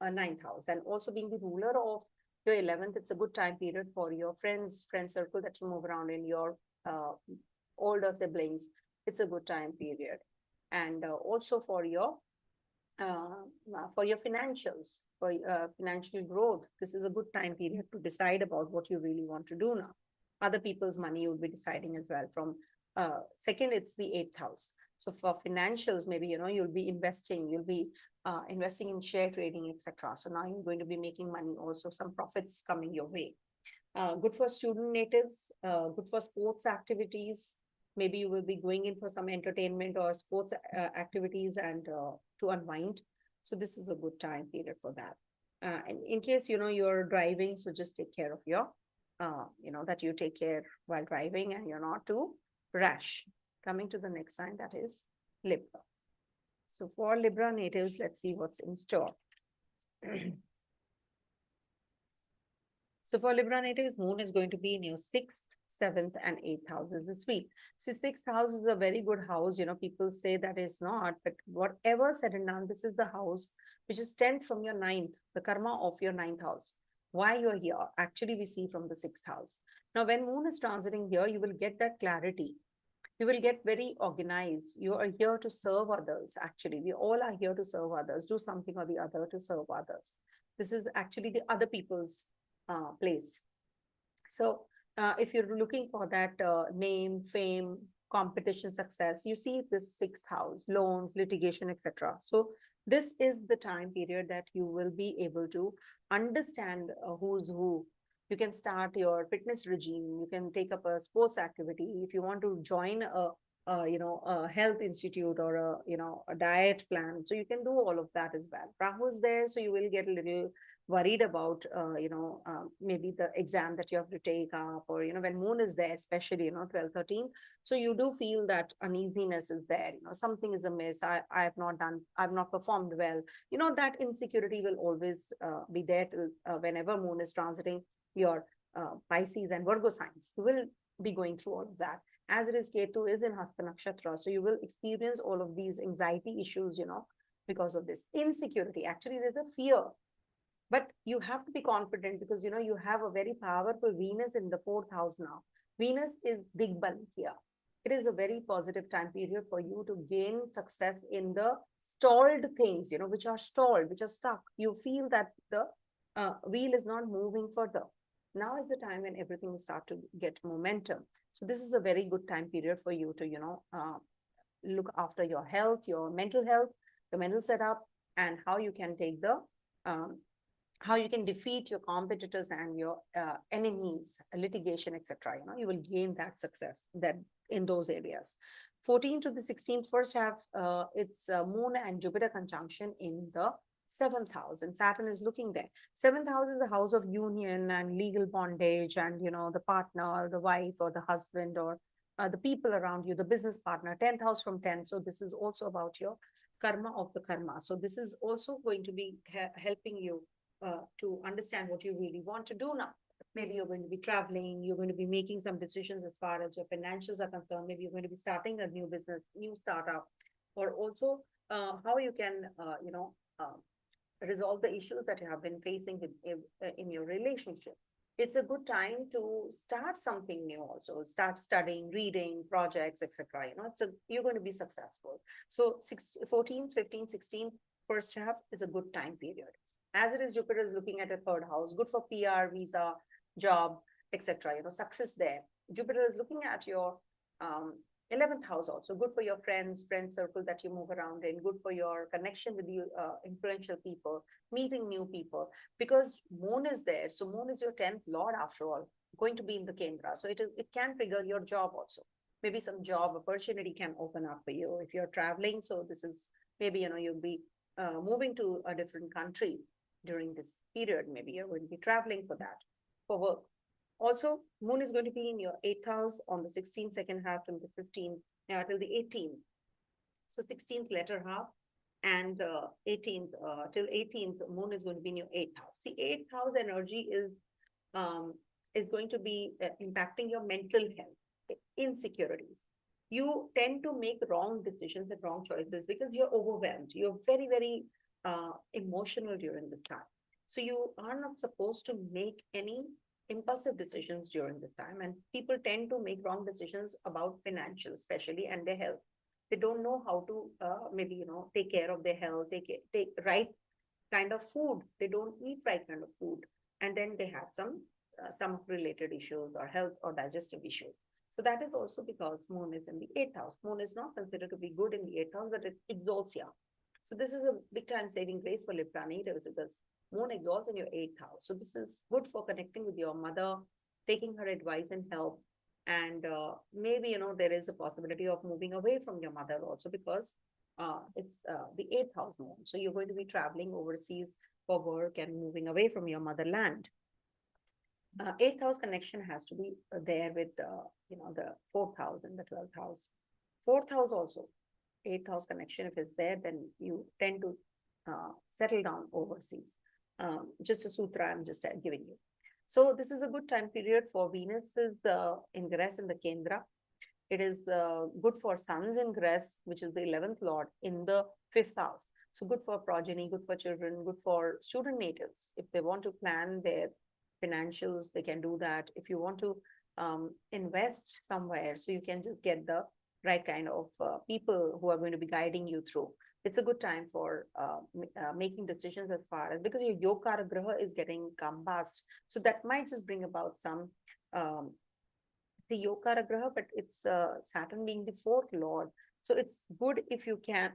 [SPEAKER 1] 9th house. And also being the ruler of your 11th, it's a good time period for your friend circle that you move around in, your older siblings. It's a good time period. And also for your financials, for financial growth, this is a good time period to decide about what you really want to do now. Other people's money you'll be deciding as well. From second, it's the 8th house. So for financials, maybe, you'll be investing in share trading, etc. So now you're going to be making money, also some profits coming your way. Good for student natives, good for sports activities. Maybe you will be going in for some entertainment or sports activities and to unwind. So this is a good time period for that. And in case, you're driving, so just take care of your, that you take care while driving and you're not too rash. Coming to the next sign, that is Libra. So for Libra natives, let's see what's in store. So for Libra natives, Moon is going to be in your 6th, 7th, and 8th houses this week. See, 6th house is a very good house. People say that it's not, but whatever said and done, this is the house which is 10th from your 9th, the karma of your 9th house. Why you're here, actually we see from the 6th house. Now, when Moon is transiting here, you will get that clarity. You will get very organized. You are here to serve others. Actually, we all are here to serve others, do something or the other to serve others. This is actually the other people's place. So if you're looking for that name, fame, competition, success, you see this 6th house, loans, litigation, etc. So this is the time period that you will be able to understand who's who. You can start your fitness regime. You can take up a sports activity. If you want to join a health institute or a diet plan, so you can do all of that as well. Rahu is there, so you will get a little worried about maybe the exam that you have to take up, or when Moon is there, especially 12, 13. So you do feel that uneasiness is there. Something is amiss. I've not performed well. That insecurity will always be there till whenever Moon is transiting your Pisces and Virgo signs. You will be going through all of that. As it is, Ketu is in Hasta Nakshatra. So you will experience all of these anxiety issues, because of this insecurity. Actually, there's a fear. But you have to be confident, because, you have a very powerful Venus in the 4th house now. Venus is Digbal here. It is a very positive time period for you to gain success in the stalled things, which are stalled, which are stuck. You feel that the wheel is not moving further. Now is the time when everything will start to get momentum. So this is a very good time period for you to, look after your health, your mental health, the mental setup, and how you can take the how you can defeat your competitors and your enemies, litigation, etc. You will gain that success that in those areas. 14th to the 16th, first have its Moon and Jupiter conjunction in the seventh house, and Saturn is looking there. Seventh house is the house of union and legal bondage, and the partner, the wife, or the husband, or the people around you, the business partner. 10th house from 10. So this is also about your karma of the karma. So this is also going to be helping you to understand what you really want to do now. Maybe you're going to be traveling, you're going to be making some decisions as far as your financials are concerned. Maybe you're going to be starting a new business, new startup, or also how you can, resolve the issues that you have been facing in your relationship. It's a good time to start something new also, start studying, reading, projects, etc. You're going to be successful. So 14th, 15th, 16th, first half is a good time period. As it is, Jupiter is looking at a third house, good for PR, visa, job, etc. Success there. Jupiter is looking at your 11th house also, good for your friend circle that you move around in, good for your connection with you, influential people, meeting new people, because Moon is there. So Moon is your 10th lord after all, going to be in the Kendra. So it can trigger your job also. Maybe some job opportunity can open up for you if you're traveling. So this is maybe, you'll be moving to a different country during this period. Maybe you're going to be traveling for that, for work. Also, Moon is going to be in your 8th house on the 16th, second half till the 15th, till the 18th. So 16th latter half and 18th till 18th, Moon is going to be in your 8th house. The 8th house energy is going to be impacting your mental health, insecurities. You tend to make wrong decisions and wrong choices because you're overwhelmed. You're very, very emotional during this time. So you are not supposed to make any impulsive decisions during this time, and people tend to make wrong decisions about financial, especially, and their health. They don't know how to maybe take care of their health, take right kind of food. They don't eat right kind of food, and then they have some related issues or health or digestive issues. So that is also because Moon is in the 8th house. Moon is not considered to be good in the 8th house, but it exalts you. So this is a big time saving grace for Libra natives because Moon exalts in your 8th house. So this is good for connecting with your mother, taking her advice and help. And maybe, there is a possibility of moving away from your mother also because it's the 8th house Moon. So you're going to be traveling overseas for work and moving away from your motherland. 8th house connection has to be there with, the 4th house and the 12th house. 4th house also. 8th house connection, if it's there, then you tend to settle down overseas. Just a sutra I'm just giving you. So this is a good time period for Venus's ingress in the Kendra. It is good for Sun's ingress, which is the 11th lord, in the 5th house. So good for progeny, good for children, good for student natives. If they want to plan their financials, they can do that. If you want to invest somewhere, so you can just get the right kind of people who are going to be guiding you through. It's a good time for making decisions as far as, because your Yokara Graha is getting Combust. So that might just bring about some the Yokara Graha, but it's Saturn being the 4th lord. So it's good if you can,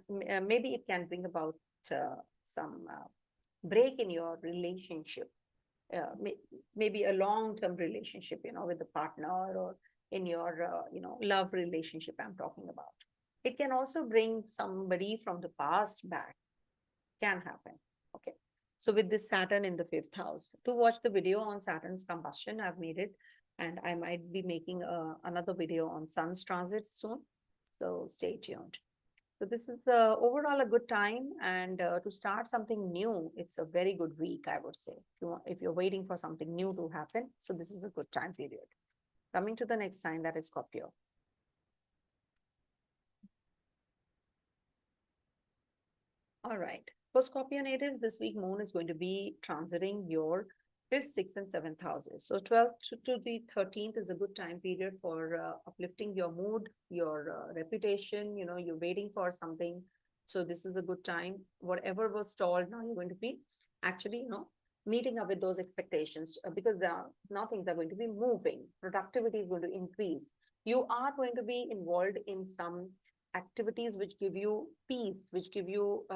[SPEAKER 1] maybe it can bring about some break in your relationship. Maybe a long-term relationship, with the partner, or in your, love relationship I'm talking about. It can also bring somebody from the past back. Can happen. Okay. So with this Saturn in the 5th house, to watch the video on Saturn's combustion, I've made it. And I might be making another video on Sun's transit soon. So stay tuned. So this is overall a good time, and to start something new, it's a very good week, I would say. If you're waiting for something new to happen, so this is a good time period. Coming to the next sign, that is Scorpio. All right. For Scorpio natives, this week Moon is going to be transiting your 5th, 6th, and 7th houses. So 12th to the 13th is a good time period for uplifting your mood, your reputation. You're waiting for something. So this is a good time. Whatever was stalled, now you're going to be actually, meeting up with those expectations because now things are going to be moving. Productivity is going to increase. You are going to be involved in some activities which give you peace, which give you,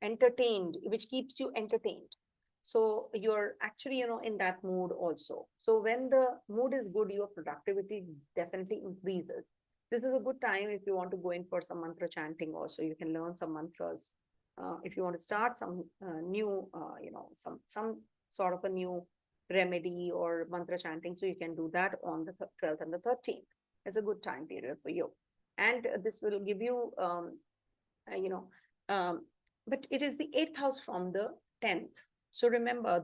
[SPEAKER 1] entertained, which keeps you entertained. So you're actually, in that mood also. So when the mood is good, your productivity definitely increases. This is a good time if you want to go in for some mantra chanting also. You can learn some mantras. If you want to start some new, some sort of a new remedy or mantra chanting, so you can do that on the 12th and the 13th. It's a good time period for you. And this will give you, uh, you know, um, but it is the 8th house from the 10th. So remember,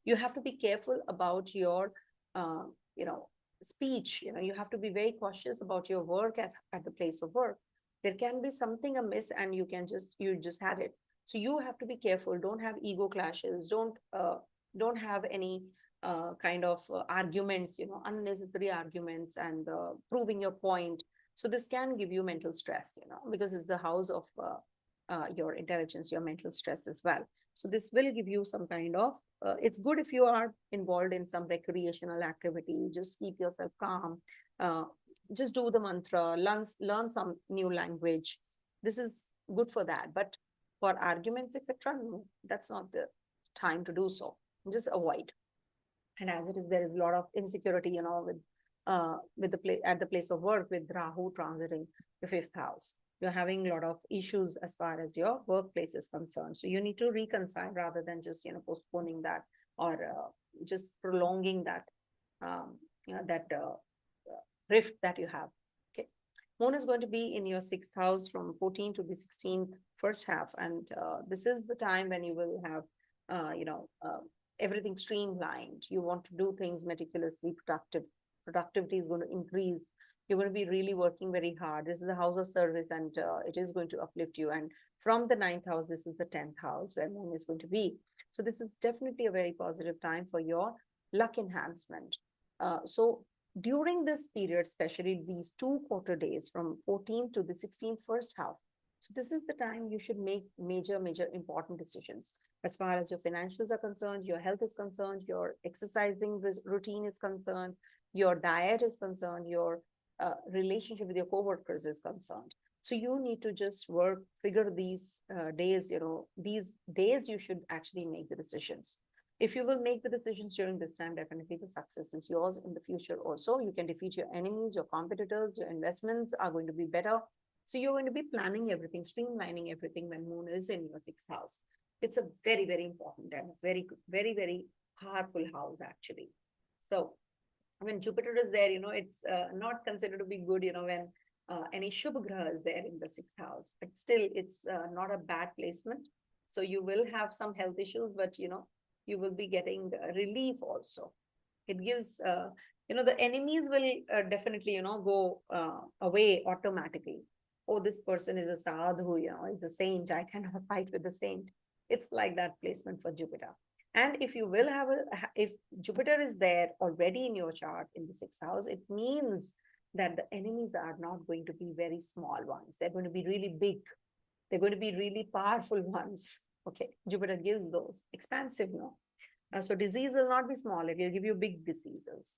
[SPEAKER 1] you have to be careful about your, uh, you know, speech. You have to be very cautious about your work at the place of work. There can be something amiss and you just had it. So you have to be careful. Don't have ego clashes. Don't have any kind of arguments, unnecessary arguments and proving your point. So this can give you mental stress, because it's the house of your intelligence, your mental stress as well. So this will give you some kind of, it's good if you are involved in some recreational activity, just keep yourself calm, uh, just do the mantra, learn some new language. This is good for that. But for arguments, etc., no, that's not the time to do so. Just avoid. And as it is, there is a lot of insecurity, with at the place of work, with Rahu transiting the 5th house. You're having a lot of issues as far as your workplace is concerned. So you need to reconcile rather than just postponing that, or just prolonging that rift that you have. Okay, Moon is going to be in your 6th house from 14 to the 16th first half, and this is the time when you will have everything streamlined. You want to do things meticulously. Productivity is going to increase. You're going to be really working very hard. This is a house of service, and it is going to uplift you. And from the 9th house, this is the 10th house where Moon is going to be. So this is definitely a very positive time for your luck enhancement. So during this period, especially these 2 quarter days from 14th to the 16th first half, so this is the time you should make major important decisions as far as your financials are concerned, your health is concerned, your exercising routine is concerned, your diet is concerned, your relationship with your co-workers is concerned. So you need to just figure these days, these days you should actually make the decisions. If you will make the decisions during this time, definitely the success is yours in the future also. You can defeat your enemies, your competitors, your investments are going to be better. So you're going to be planning everything, streamlining everything when Moon is in your 6th house. It's a very, very important and very, very, very powerful house, actually. So when Jupiter is there, it's not considered to be good, when any Shubh Graha is there in the 6th house. But still, it's not a bad placement. So you will have some health issues, but, you will be getting relief also. It gives, the enemies will definitely, go away automatically. Oh, this person is a sadhu, is the saint. I cannot fight with the saint. It's like that placement for Jupiter. And if you will have if Jupiter is there already in your chart in the 6th house, it means that the enemies are not going to be very small ones. They're going to be really big. They're going to be really powerful ones. Okay, Jupiter gives those expansive, so disease will not be small. It will give you big diseases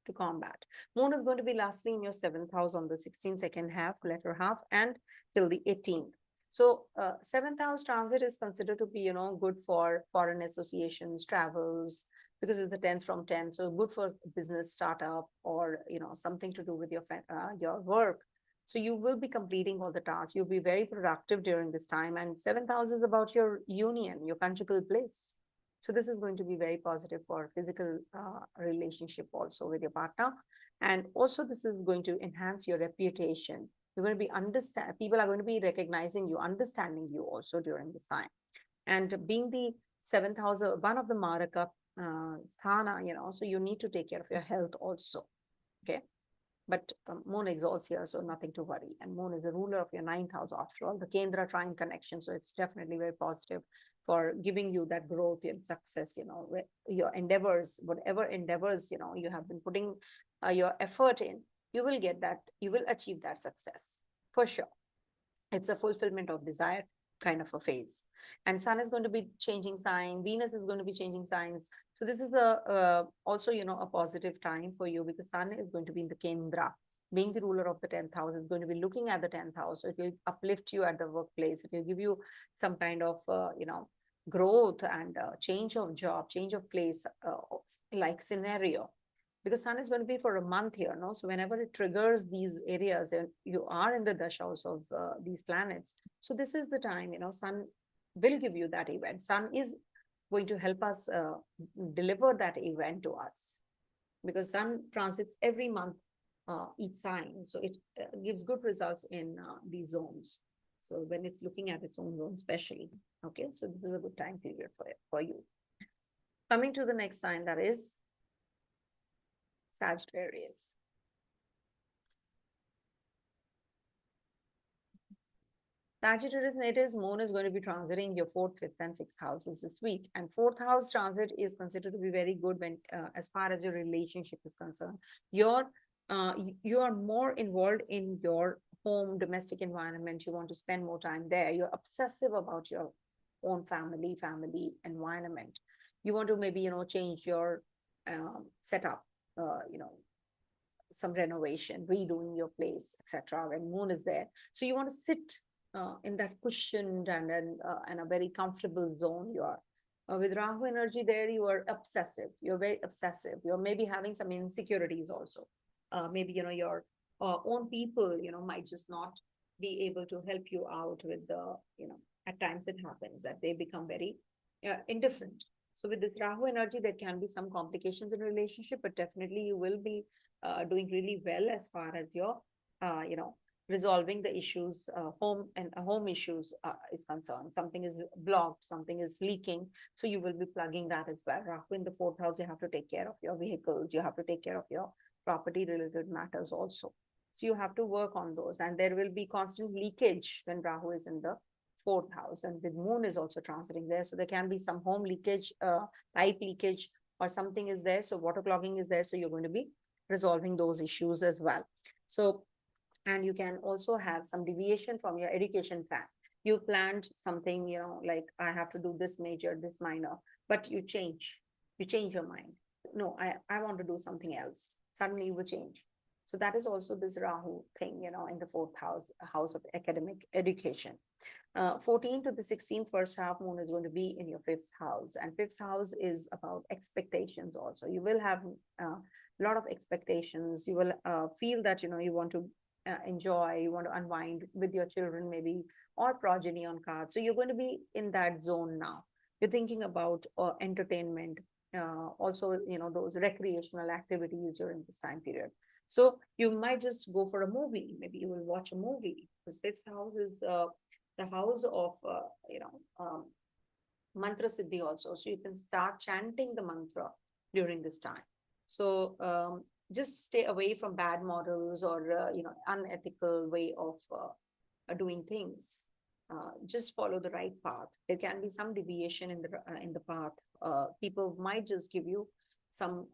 [SPEAKER 1] to combat. Moon is going to be lastly in your 7th house on the 16th second half, latter half, and till the 18th. So 7th house transit is considered to be, good for foreign associations, travels, because it's the 10th from 10. So good for business startup or, something to do with your work. So you will be completing all the tasks. You'll be very productive during this time. And 7th house is about your union, your conjugal bliss. So this is going to be very positive for physical relationship also with your partner. And also this is going to enhance your reputation. You're going to be people are going to be recognizing you, understanding you also during this time. And being the 7th house, one of the Maraka sthana, so you need to take care of your health also. Okay. But Moon exalts here, so nothing to worry. And Moon is a ruler of your 9th house after all, the Kendra trine connection. So it's definitely very positive for giving you that growth and success, your endeavors, whatever endeavors, you have been putting your effort in, you will get that, you will achieve that success for sure. It's a fulfillment of desire kind of a phase. And Sun is going to be changing sign, Venus is going to be changing signs. So this is also, a positive time for you because Sun is going to be in the Kendra. Being the ruler of the 10th house is going to be looking at the 10th house. So it will uplift you at the workplace. It will give you some kind of, growth and change of job, change of place, like scenario. Because Sun is going to be for a month here, no? So whenever it triggers these areas, and you are in the Dasha house of these planets. So this is the time, Sun will give you that event. Sun is going to help us deliver that event to us, because Sun transits every month, each sign. So it gives good results in these zones. So when it's looking at its own zone, especially. Okay, so this is a good time period for you. Coming to the next sign, that is Sagittarius. Sagittarius natives, moon is going to be transiting your 4th, 5th, and 6th houses this week. And 4th house transit is considered to be very good when, as far as your relationship is concerned. You are more involved in your home, domestic environment. You want to spend more time there. You're obsessive about your own family environment. You want to maybe, change your setup, some renovation, redoing your place, etc. When moon is there. So you want to sit in that cushioned and a very comfortable zone. You are with Rahu energy there, you are obsessive. You're very obsessive. You're maybe having some insecurities also. Maybe your own people might just not be able to help you out with the at times it happens that they become very indifferent. So with this Rahu energy, there can be some complications in relationship, but definitely you will be doing really well as far as your resolving the issues, home issues is concerned. Something is blocked, something is leaking, so you will be plugging that as well. Rahu in the 4th house, you have to take care of your vehicles, you have to take care of your property related matters also. So you have to work on those, and there will be constant leakage when Rahu is in the 4th house, and the moon is also transiting there. So there can be some home leakage, pipe leakage, or something is there. So water clogging is there. So you're going to be resolving those issues as well. So, and you can also have some deviation from your education plan. You planned something, like I have to do this major, this minor, but you change your mind. No, I want to do something else. Suddenly you will change. So that is also this Rahu thing, in the 4th house, house of academic education. 14 to the 16th, first half moon is going to be in your 5th house, and 5th house is about expectations also. You will have a lot of expectations. You will feel that you want to enjoy, you want to unwind with your children maybe, or progeny on cards. So you're going to be in that zone now. You're thinking about entertainment, also those recreational activities during this time period. So you might just go for a movie. Maybe you will watch a movie, because 5th house is the house of mantra siddhi also. So you can start chanting the mantra during this time. So just stay away from bad models or unethical way of doing things. Just follow the right path. There can be some deviation in the path. People might just give you some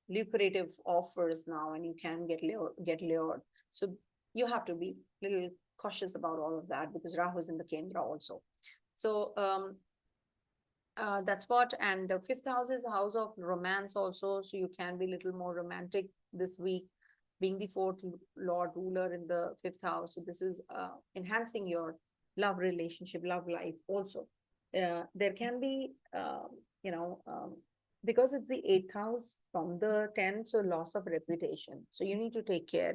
[SPEAKER 1] lucrative offers now, and you can get lured. So you have to be a little cautious about all of that, because Rahu is in the Kendra also. So that's what. And the 5th house is the house of romance also. So you can be a little more romantic this week, being the 4th Lord ruler in the 5th house. So this is enhancing your love relationship, love life also. There can be, because it's the 8th house from the 10th, so loss of reputation. So you need to take care,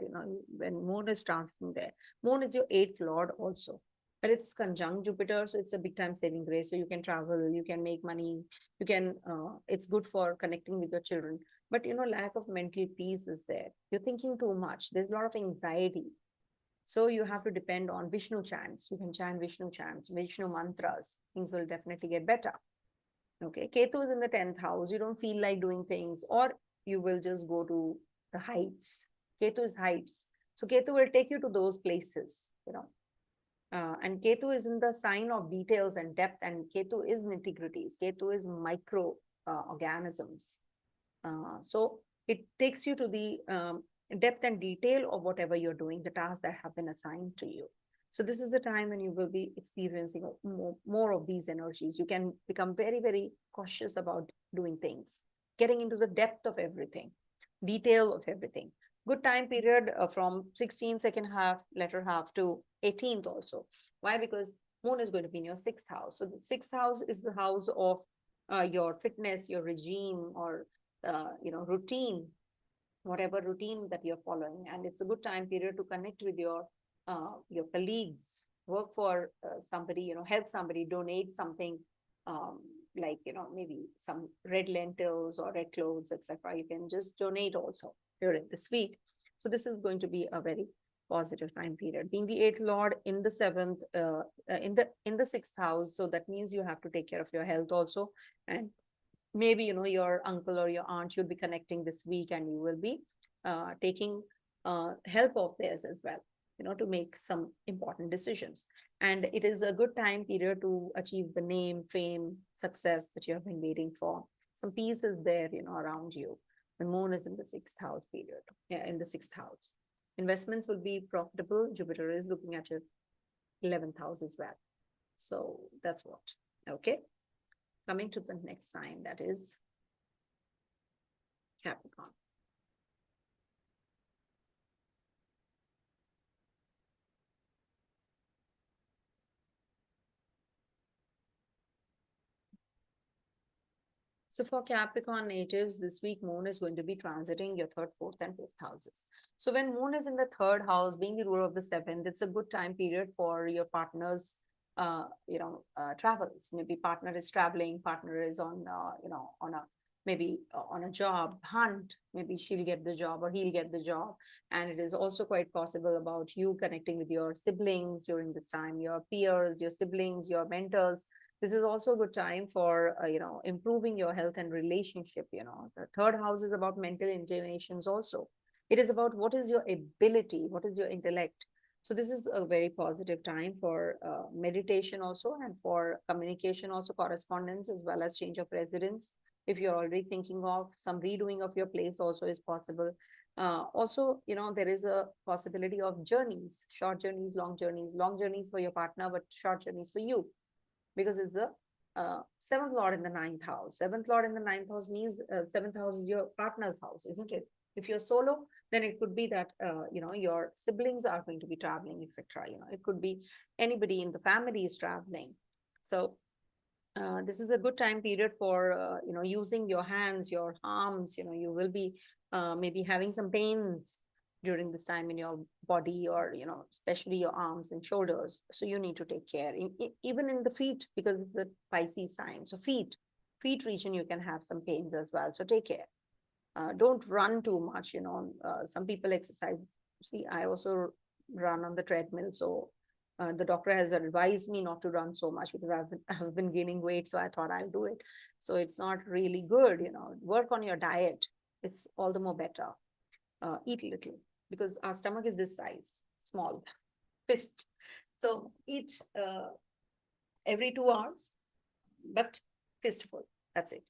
[SPEAKER 1] when moon is transiting there. Moon is your 8th Lord also, but it's conjunct Jupiter, so it's a big time saving grace. So you can travel, you can make money, you can, it's good for connecting with your children. But, lack of mental peace is there. You're thinking too much. There's a lot of anxiety. So you have to depend on Vishnu chants. You can chant Vishnu chants, Vishnu mantras. Things will definitely get better. Okay, Ketu is in the 10th house. You don't feel like doing things, or you will just go to the heights. Ketu is heights. So Ketu will take you to those places, and Ketu is in the sign of details and depth, and Ketu is nitty-gritties. Ketu is micro organisms. So it takes you to the depth and detail of whatever you're doing, the tasks that have been assigned to you. So this is the time when you will be experiencing more of these energies. You can become very, very cautious about doing things, getting into the depth of everything, detail of everything. Good time period from 16th, second half, latter half to 18th also. Why? Because Moon is going to be in your sixth house. So the sixth house is the house of your fitness, your regime, or routine, whatever routine that you're following. And it's a good time period to connect with your colleagues, work for somebody, help somebody, donate something, like, maybe some red lentils or red clothes, etc. You can just donate also during this week. So this is going to be a very positive time period. Being the eighth lord in the seventh, in the sixth house, so that means you have to take care of your health also. And maybe your uncle or your aunt you'll be connecting this week, and you will be taking help of theirs as well, to make some important decisions. And it is a good time period to achieve the name, fame, success that you have been waiting for. Some peace is there, around you. The moon is in the sixth house period. Yeah, in the sixth house. Investments will be profitable. Jupiter is looking at your 11th house as well. So that's what. Okay. Coming to the next sign, that is Capricorn. So for Capricorn natives, this week Moon is going to be transiting your third, fourth, and fifth houses. So when Moon is in the third house, being the ruler of the seventh, it's a good time period for your partner's, travels. Maybe partner is traveling, partner is on, on a maybe on a job hunt. Maybe she'll get the job or he'll get the job. And it is also quite possible about you connecting with your siblings during this time, your peers, your siblings, your mentors. This is also a good time for improving your health and relationship. The third house is about mental inclinations also. It is about what is your ability, what is your intellect. So this is a very positive time for meditation also, and for communication also, correspondence, as well as change of residence. If you're already thinking of some redoing of your place also is possible. Also, there is a possibility of journeys, short journeys, long journeys for your partner, but short journeys for you, because it's the seventh lord in the ninth house. Seventh lord in the ninth house means seventh house is your partner's house, isn't it? If you're solo, then it could be that your siblings are going to be traveling, etc. It could be anybody in the family is traveling. So this is a good time period for using your hands, your arms. You will be maybe having some pains during this time in your body, or especially your arms and shoulders. So you need to take care, even in the feet, because it's a Pisces sign. So feet region, you can have some pains as well. So take care. Don't run too much. Some people exercise. See, I also run on the treadmill. So the doctor has advised me not to run so much, because I've been gaining weight. So I thought I'll do it. So it's not really good. Work on your diet. It's all the more better. Eat little, because our stomach is this size, small, fist. So eat every 2 hours, but fistful. That's it.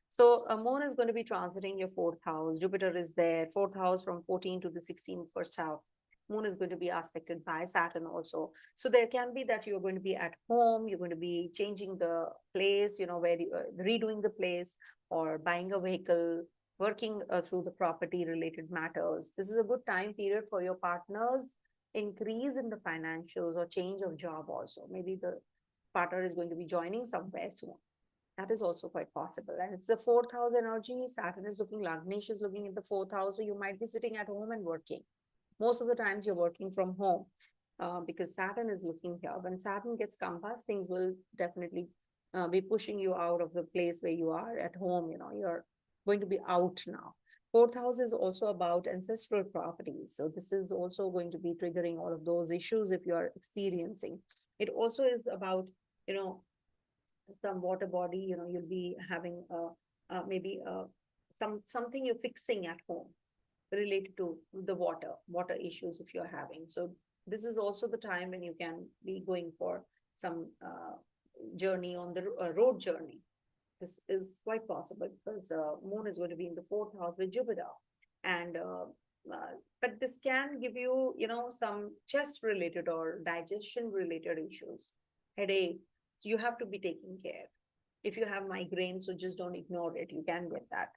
[SPEAKER 1] So Moon is going to be transiting your fourth house. Jupiter is there, fourth house from 14 to the 16th, first house. Moon is going to be aspected by Saturn also. So there can be that you're going to be at home, you're going to be changing the place, where you redoing the place, or buying a vehicle, working through the property related matters. This is a good time period for your partners increase in the financials or change of job also. Maybe the partner is going to be joining somewhere soon. That is also quite possible. And it's the fourth house energy. Saturn is looking, Lagnesh is looking in the fourth house. So you might be sitting at home and working. Most of the times you're working from home because Saturn is looking here. When Saturn gets Combust, things will definitely be pushing you out of the place where you are at home. You're going to be out now. Fourth house is also about ancestral properties. So this is also going to be triggering all of those issues if you are experiencing. It also is about, some water body, you'll be having maybe something you're fixing at home related to the water issues if you're having. So this is also the time when you can be going for some journey on the road journey. This is quite possible, because Moon is going to be in the fourth house with Jupiter. And but this can give you, some chest related or digestion related issues, headache. So you have to be taking care. If you have migraine, so just don't ignore it. You can get that.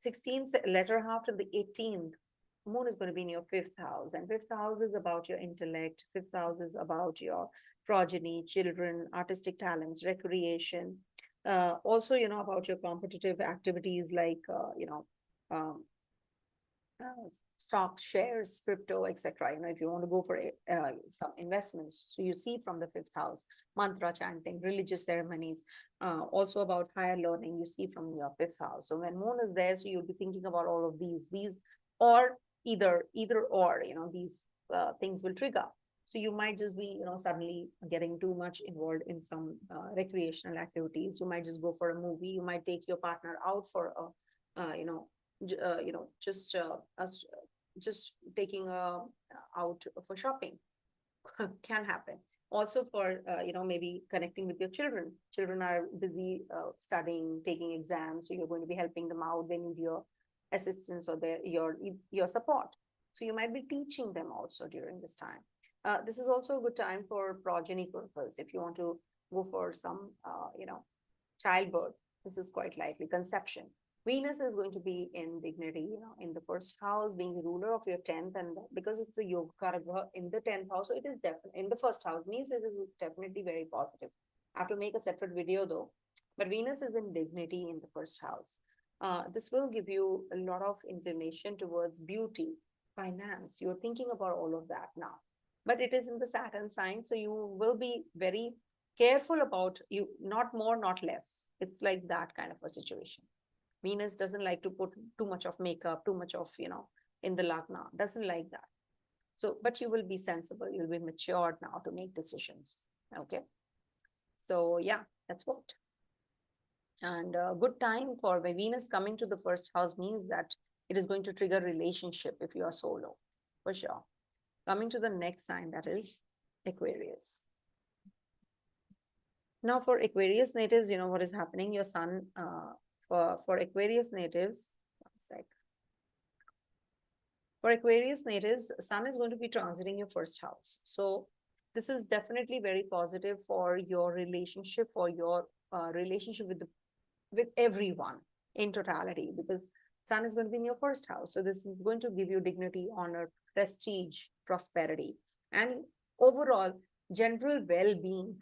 [SPEAKER 1] 16th letter half to the 18th, Moon is going to be in your fifth house, and fifth house is about your intellect. Fifth house is about your progeny, children, artistic talents, recreation. Also, about your competitive activities like, um, stocks, shares, crypto, etc. If you want to go for some investments, so you see from the fifth house, mantra chanting, religious ceremonies, also about higher learning, you see from your fifth house. So when moon is there, so you'll be thinking about all of these, or either or, these things will trigger. So you might just be, suddenly getting too much involved in some recreational activities. You might just go for a movie. You might take your partner out for a, just taking out for shopping can happen. Also for, maybe connecting with your children. Children are busy studying, taking exams, so you're going to be helping them out. They need your assistance or your support. So you might be teaching them also during this time. This is also a good time for progeny purpose. If you want to go for some, childbirth, this is quite likely. Conception. Venus is going to be in dignity, in the first house, being the ruler of your 10th, and because it's a yoga karaka in the 10th house, so it is definitely in the first house, means it is definitely very positive. I have to make a separate video though, but Venus is in dignity in the first house. This will give you a lot of inclination towards beauty, finance. You're thinking about all of that now, but it is in the Saturn sign, so you will be very careful about you, not more, not less. It's like that kind of a situation. Venus doesn't like to put too much of makeup, too much of, in the lagna, doesn't like that. So, but you will be sensible, you'll be matured now to make decisions. Okay. So yeah, that's what. And a good time for Venus coming to the first house means that it is going to trigger relationship if you are solo, for sure. Coming to the next sign, that is Aquarius. Now for Aquarius natives, what is happening? Your sun, for Aquarius natives, one sec. For Aquarius natives, Sun is going to be transiting your first house. So this is definitely very positive for your relationship, for your relationship with everyone in totality, because Sun is going to be in your first house. So this is going to give you dignity, honor, prestige, prosperity, and overall general well-being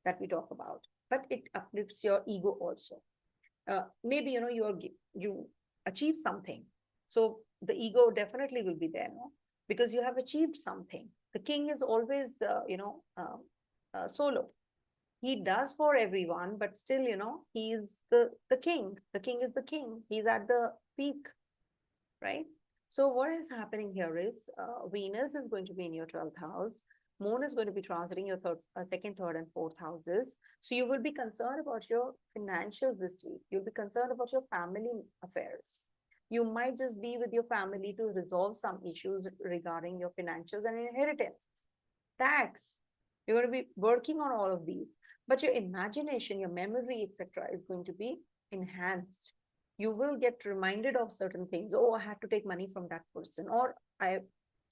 [SPEAKER 1] that we talk about. But it uplifts your ego also. Maybe you achieve something, so the ego definitely will be there, no? Because you have achieved something. The king is always solo. He does for everyone, but still, he is the king. The king is the king. He's at the peak, right? So what is happening here is Venus is going to be in your 12th house. Moon is going to be transiting your second, third, and fourth houses. So you will be concerned about your financials this week. You'll be concerned about your family affairs. You might just be with your family to resolve some issues regarding your financials and inheritance, tax. You're going to be working on all of these, but your imagination, your memory, etc., is going to be enhanced. You will get reminded of certain things. Oh, I have to take money from that person, or I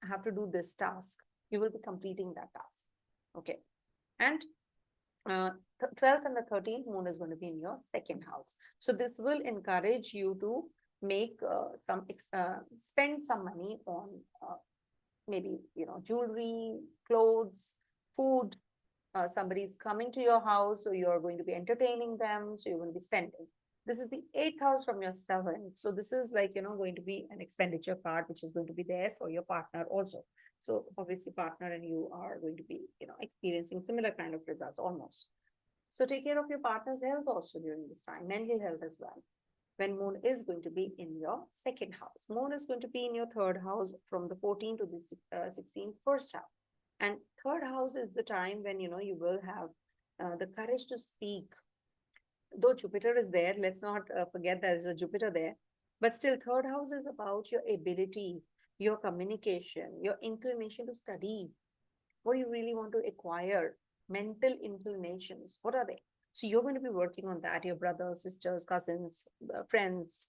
[SPEAKER 1] have to do this task. You will be completing that task. Okay. And 12th and the 13th moon is going to be in your second house. So this will encourage you to make spend some money on maybe, jewelry, clothes, food. Somebody's coming to your house, so you're going to be entertaining them. So you're going to be spending. This is the 8th house from your 7th. So this is like, going to be an expenditure part, which is going to be there for your partner also. So obviously partner and you are going to be, experiencing similar kind of results almost. So take care of your partner's health also during this time, mental health as well. When moon is going to be in your second house. Moon is going to be in your third house from the 14th to the 16th, first house. And third house is the time when, you will have the courage to speak. Though Jupiter is there, let's not forget there is a Jupiter there. But still, third house is about your ability, your communication, your inclination to study. What do you really want to acquire? Mental inclinations. What are they? So you're going to be working on that. Your brothers, sisters, cousins, friends,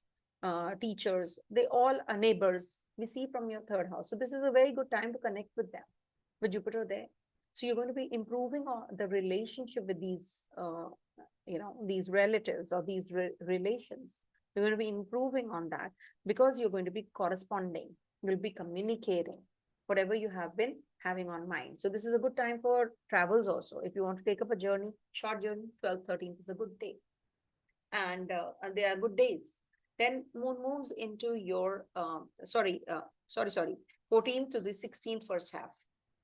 [SPEAKER 1] teachers, they all are neighbors. We see from your third house. So this is a very good time to connect with them, with Jupiter there. So you're going to be improving the relationship with these, these relatives or these relations. You're going to be improving on that because you're going to be corresponding. You'll be communicating. whatever you have been having on mind. So this is a good time for travels also. If you want to take up a journey, short journey, 12th, 13th is a good day. And they are good days. Then moon moves into your, 14th to the 16th first half.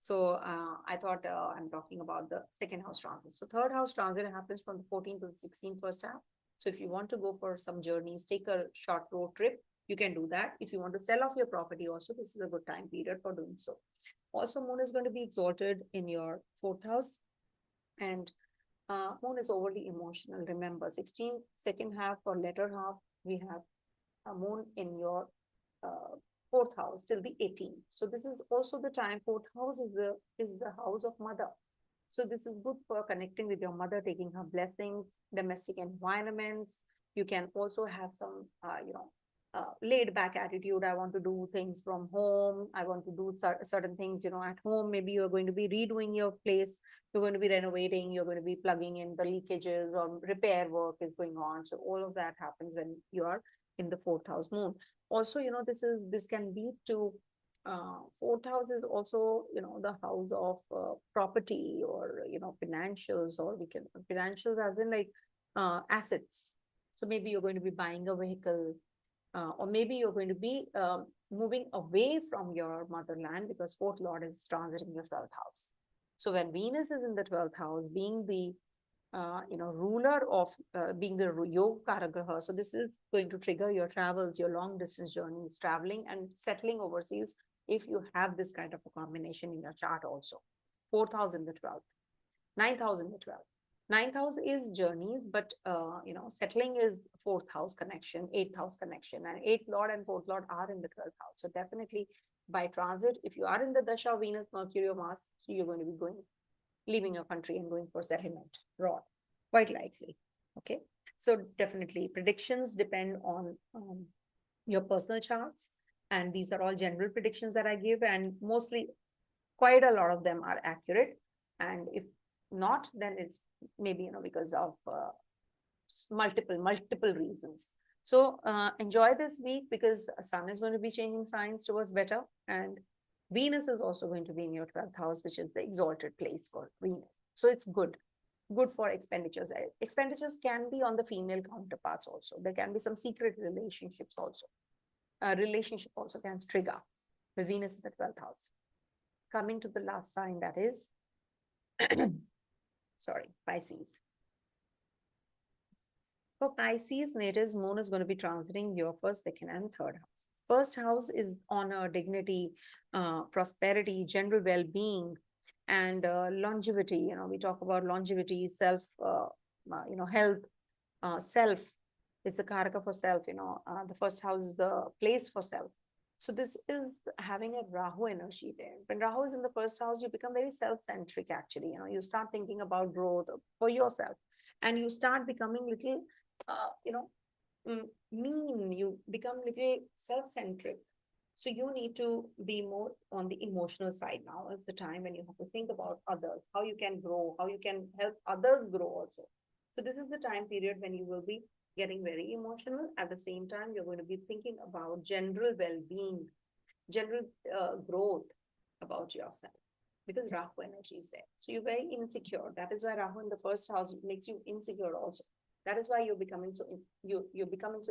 [SPEAKER 1] So I thought I'm talking about the second house transit. So third house transit happens from the 14th to the 16th first half. So if you want to go for some journeys, take a short road trip, you can do that. If you want to sell off your property also, this is a good time period for doing so. Also, moon is going to be exalted in your fourth house, and moon is overly emotional. Remember, 16th, second half or latter half, we have a moon in your fourth house till the 18th. So this is also the time. Fourth house is the house of mother. So this is good for connecting with your mother, taking her blessings, domestic environments. You can also have some, laid back attitude. I want to do things from home. I want to do certain things, at home. Maybe you're going to be redoing your place. You're going to be renovating. You're going to be plugging in the leakages, or repair work is going on. So all of that happens when you are in the fourth house moon. Also, this can lead to fourth house is also, the house of property, or, financials, or we can financials as in like assets. So maybe you're going to be buying a vehicle, or maybe you're going to be moving away from your motherland, because fourth lord is transiting your 12th house. So when Venus is in the 12th house, being the ruler of being the yoga karagraha. So this is going to trigger your travels, your long distance journeys, traveling and settling overseas, if you have this kind of a combination in your chart also. Fourth house in the 12th, ninth house in the 12th. Ninth house is journeys, but settling is fourth house connection, eighth house connection, and eighth lord and fourth lord are in the 12th house. So definitely by transit, if you are in the Dasha, Venus, Mercury, or Mars, you're going to be leaving your country and going for settlement abroad, quite likely. Okay, so definitely predictions depend on your personal charts, and these are all general predictions that I give, and mostly quite a lot of them are accurate, and if not, then it's maybe because of multiple reasons. So enjoy this week, because Sun is going to be changing signs towards better, and Venus is also going to be in your 12th house, which is the exalted place for Venus. So it's good for expenditures. Expenditures can be on the female counterparts also. There can be some secret relationships also. Relationship also can trigger with Venus in the 12th house. Coming to the last sign, that is, Pisces. For Pisces natives, moon is going to be transiting your first, second, and third house. First house is honor, dignity, prosperity, general well-being, and longevity. We talk about longevity, self, health, self. It's a karaka for self. The first house is the place for self. So this is having a Rahu energy there. When Rahu is in the first house, you become very self-centric. Actually, you start thinking about growth for yourself, and you start becoming little, mean. You become little self-centric. So you need to be more on the emotional side. Now is the time when you have to think about others, how you can grow, how you can help others grow also. So this is the time period when you will be getting very emotional. At the same time, you're going to be thinking about general well-being, general growth about yourself, because Rahu energy is there. So you're very insecure. That is why Rahu in the first house makes you insecure also. That is why you're becoming so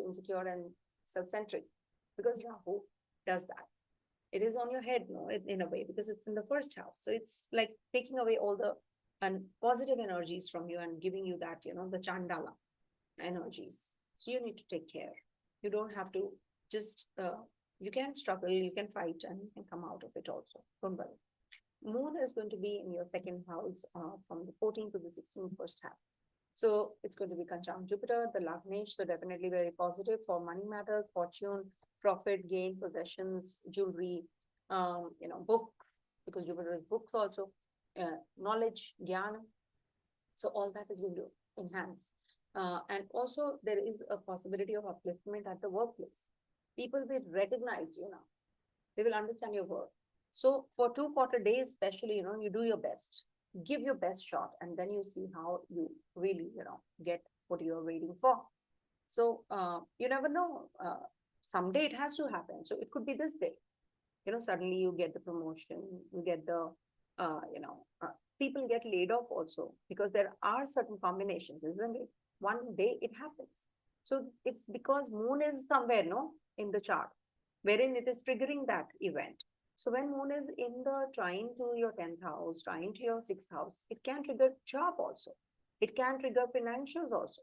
[SPEAKER 1] insecure and self-centric, because Rahu does that. It is on your head, in a way, because it's in the first house. So it's like taking away all the positive energies from you and giving you that, the Chandala energies. So you need to take care. You don't have to just, you can struggle, you can fight, and you can come out of it also. Don't worry. Moon is going to be in your second house from the 14th to the 16th first half. So it's going to be conjunct Jupiter, the Lagnesh, so definitely very positive for money matters, fortune, profit, gain, possessions, jewelry, book, because Jupiter is books also, knowledge, jnana. So all that is going to enhance. And also there is a possibility of upliftment at the workplace. People will recognize you now. They will understand your work. So for 2 quarter days, especially, you do your best. Give your best shot, and then you see how you really, get what you're waiting for. So you never know. Someday it has to happen. So it could be this day. Suddenly you get the promotion, you get the, people get laid off also, because there are certain combinations, isn't it? One day it happens. So it's because moon is somewhere, no, in the chart, wherein it is triggering that event. So when moon is in the trine to your 10th house, trine to your 6th house, it can trigger job also. It can trigger financials also.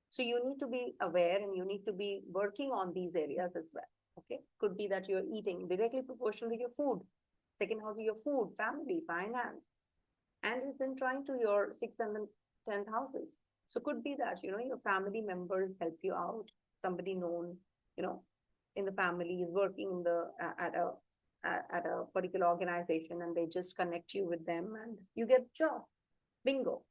[SPEAKER 1] So you need to be aware and you need to be working on these areas as well. Okay. Could be that you're eating directly proportional to your food, second house of your food, family, finance, and it's in trying to your 6th and 10th houses. So could be that, your family members help you out, somebody known, you know, in the family is working in the, at a particular organization, and they just connect you with them and you get a job. Bingo.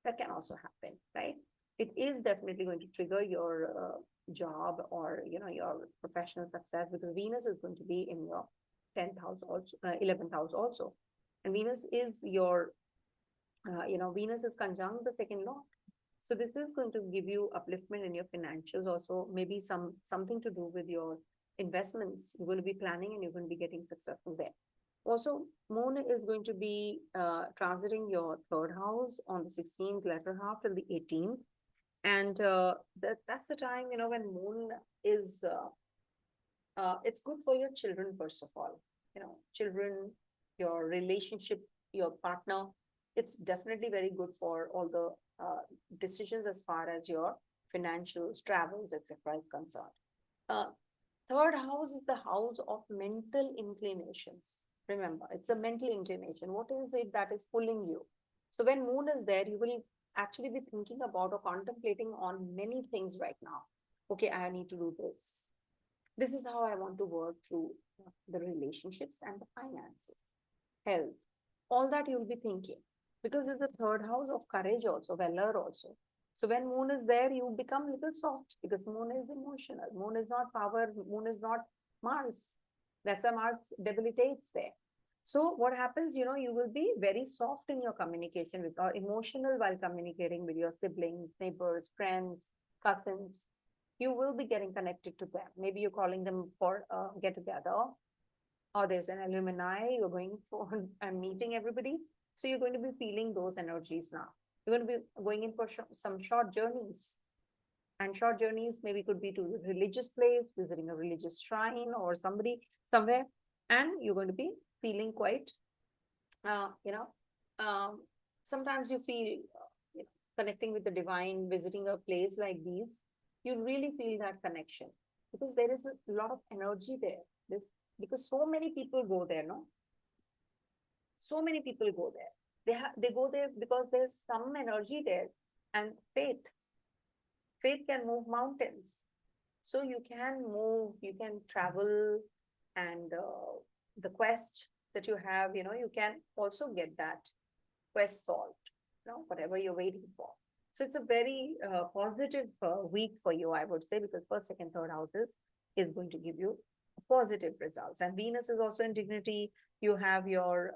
[SPEAKER 1] That can also happen, right? It is definitely going to trigger your job, or your professional success, because Venus is going to be in your 10th house also, 11th house also. And Venus is your, Venus is conjunct the second lord. So this is going to give you upliftment in your financials also, maybe something to do with your investments. You're going to be planning and you're going to be getting successful there. Also, moon is going to be transiting your third house on the 16th latter half till the 18th. And that's the time, when moon is, it's good for your children, first of all. Children, your relationship, your partner. It's definitely very good for all the decisions as far as your financials, travels, etc. is concerned. Uh, Third house is the house of mental inclinations. Remember, it's a mental inclination. What is it that is pulling you? So when moon is there, you will actually be thinking about or contemplating on many things right now. Okay, I need to do this. This is how I want to work through the relationships and the finances, health, all that you'll be thinking, because it's the third house of courage also, valor also. So when moon is there, you become a little soft, because moon is emotional. Moon is not power. Moon is not Mars. That's why Mars debilitates there. So what happens, you will be very soft in your communication with, or emotional while communicating with your siblings, neighbors, friends, cousins. You will be getting connected to them. Maybe you're calling them for a get together, or there's an alumni, you're going for and meeting everybody. So you're going to be feeling those energies now. You're going to be going in for some short journeys. And short journeys maybe could be to a religious place, visiting a religious shrine or somebody somewhere. And you're going to be feeling quite, uh, you know, um, sometimes you feel, connecting with the divine, visiting a place like these, you really feel that connection, because there is a lot of energy there. This, because so many people go there, no? So many people go there. They go there because there's some energy there, and faith can move mountains. So you can move, you can travel, and the quest that you have, you can also get that quest solved, whatever you're waiting for. So it's a very positive week for you, I would say, because first, second, third houses is going to give you positive results. And Venus is also in dignity. You have your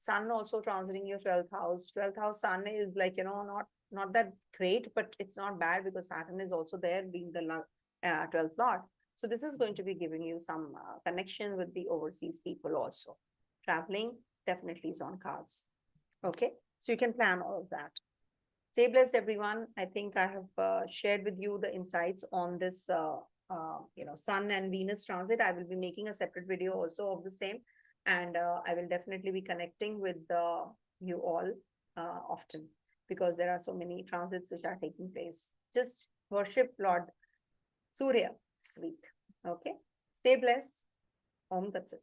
[SPEAKER 1] sun also transiting your 12th house. 12th house sun is like, not that great, but it's not bad, because Saturn is also there, being the 12th lord. So this is going to be giving you some connection with the overseas people also. Traveling definitely is on cards. Okay, so you can plan all of that. Stay blessed, everyone. I think I have shared with you the insights on this, Sun and Venus transit. I will be making a separate video also of the same, and I will definitely be connecting with you all often, because there are so many transits which are taking place. Just worship Lord Surya this week. Okay, stay blessed. Om Tat Sat.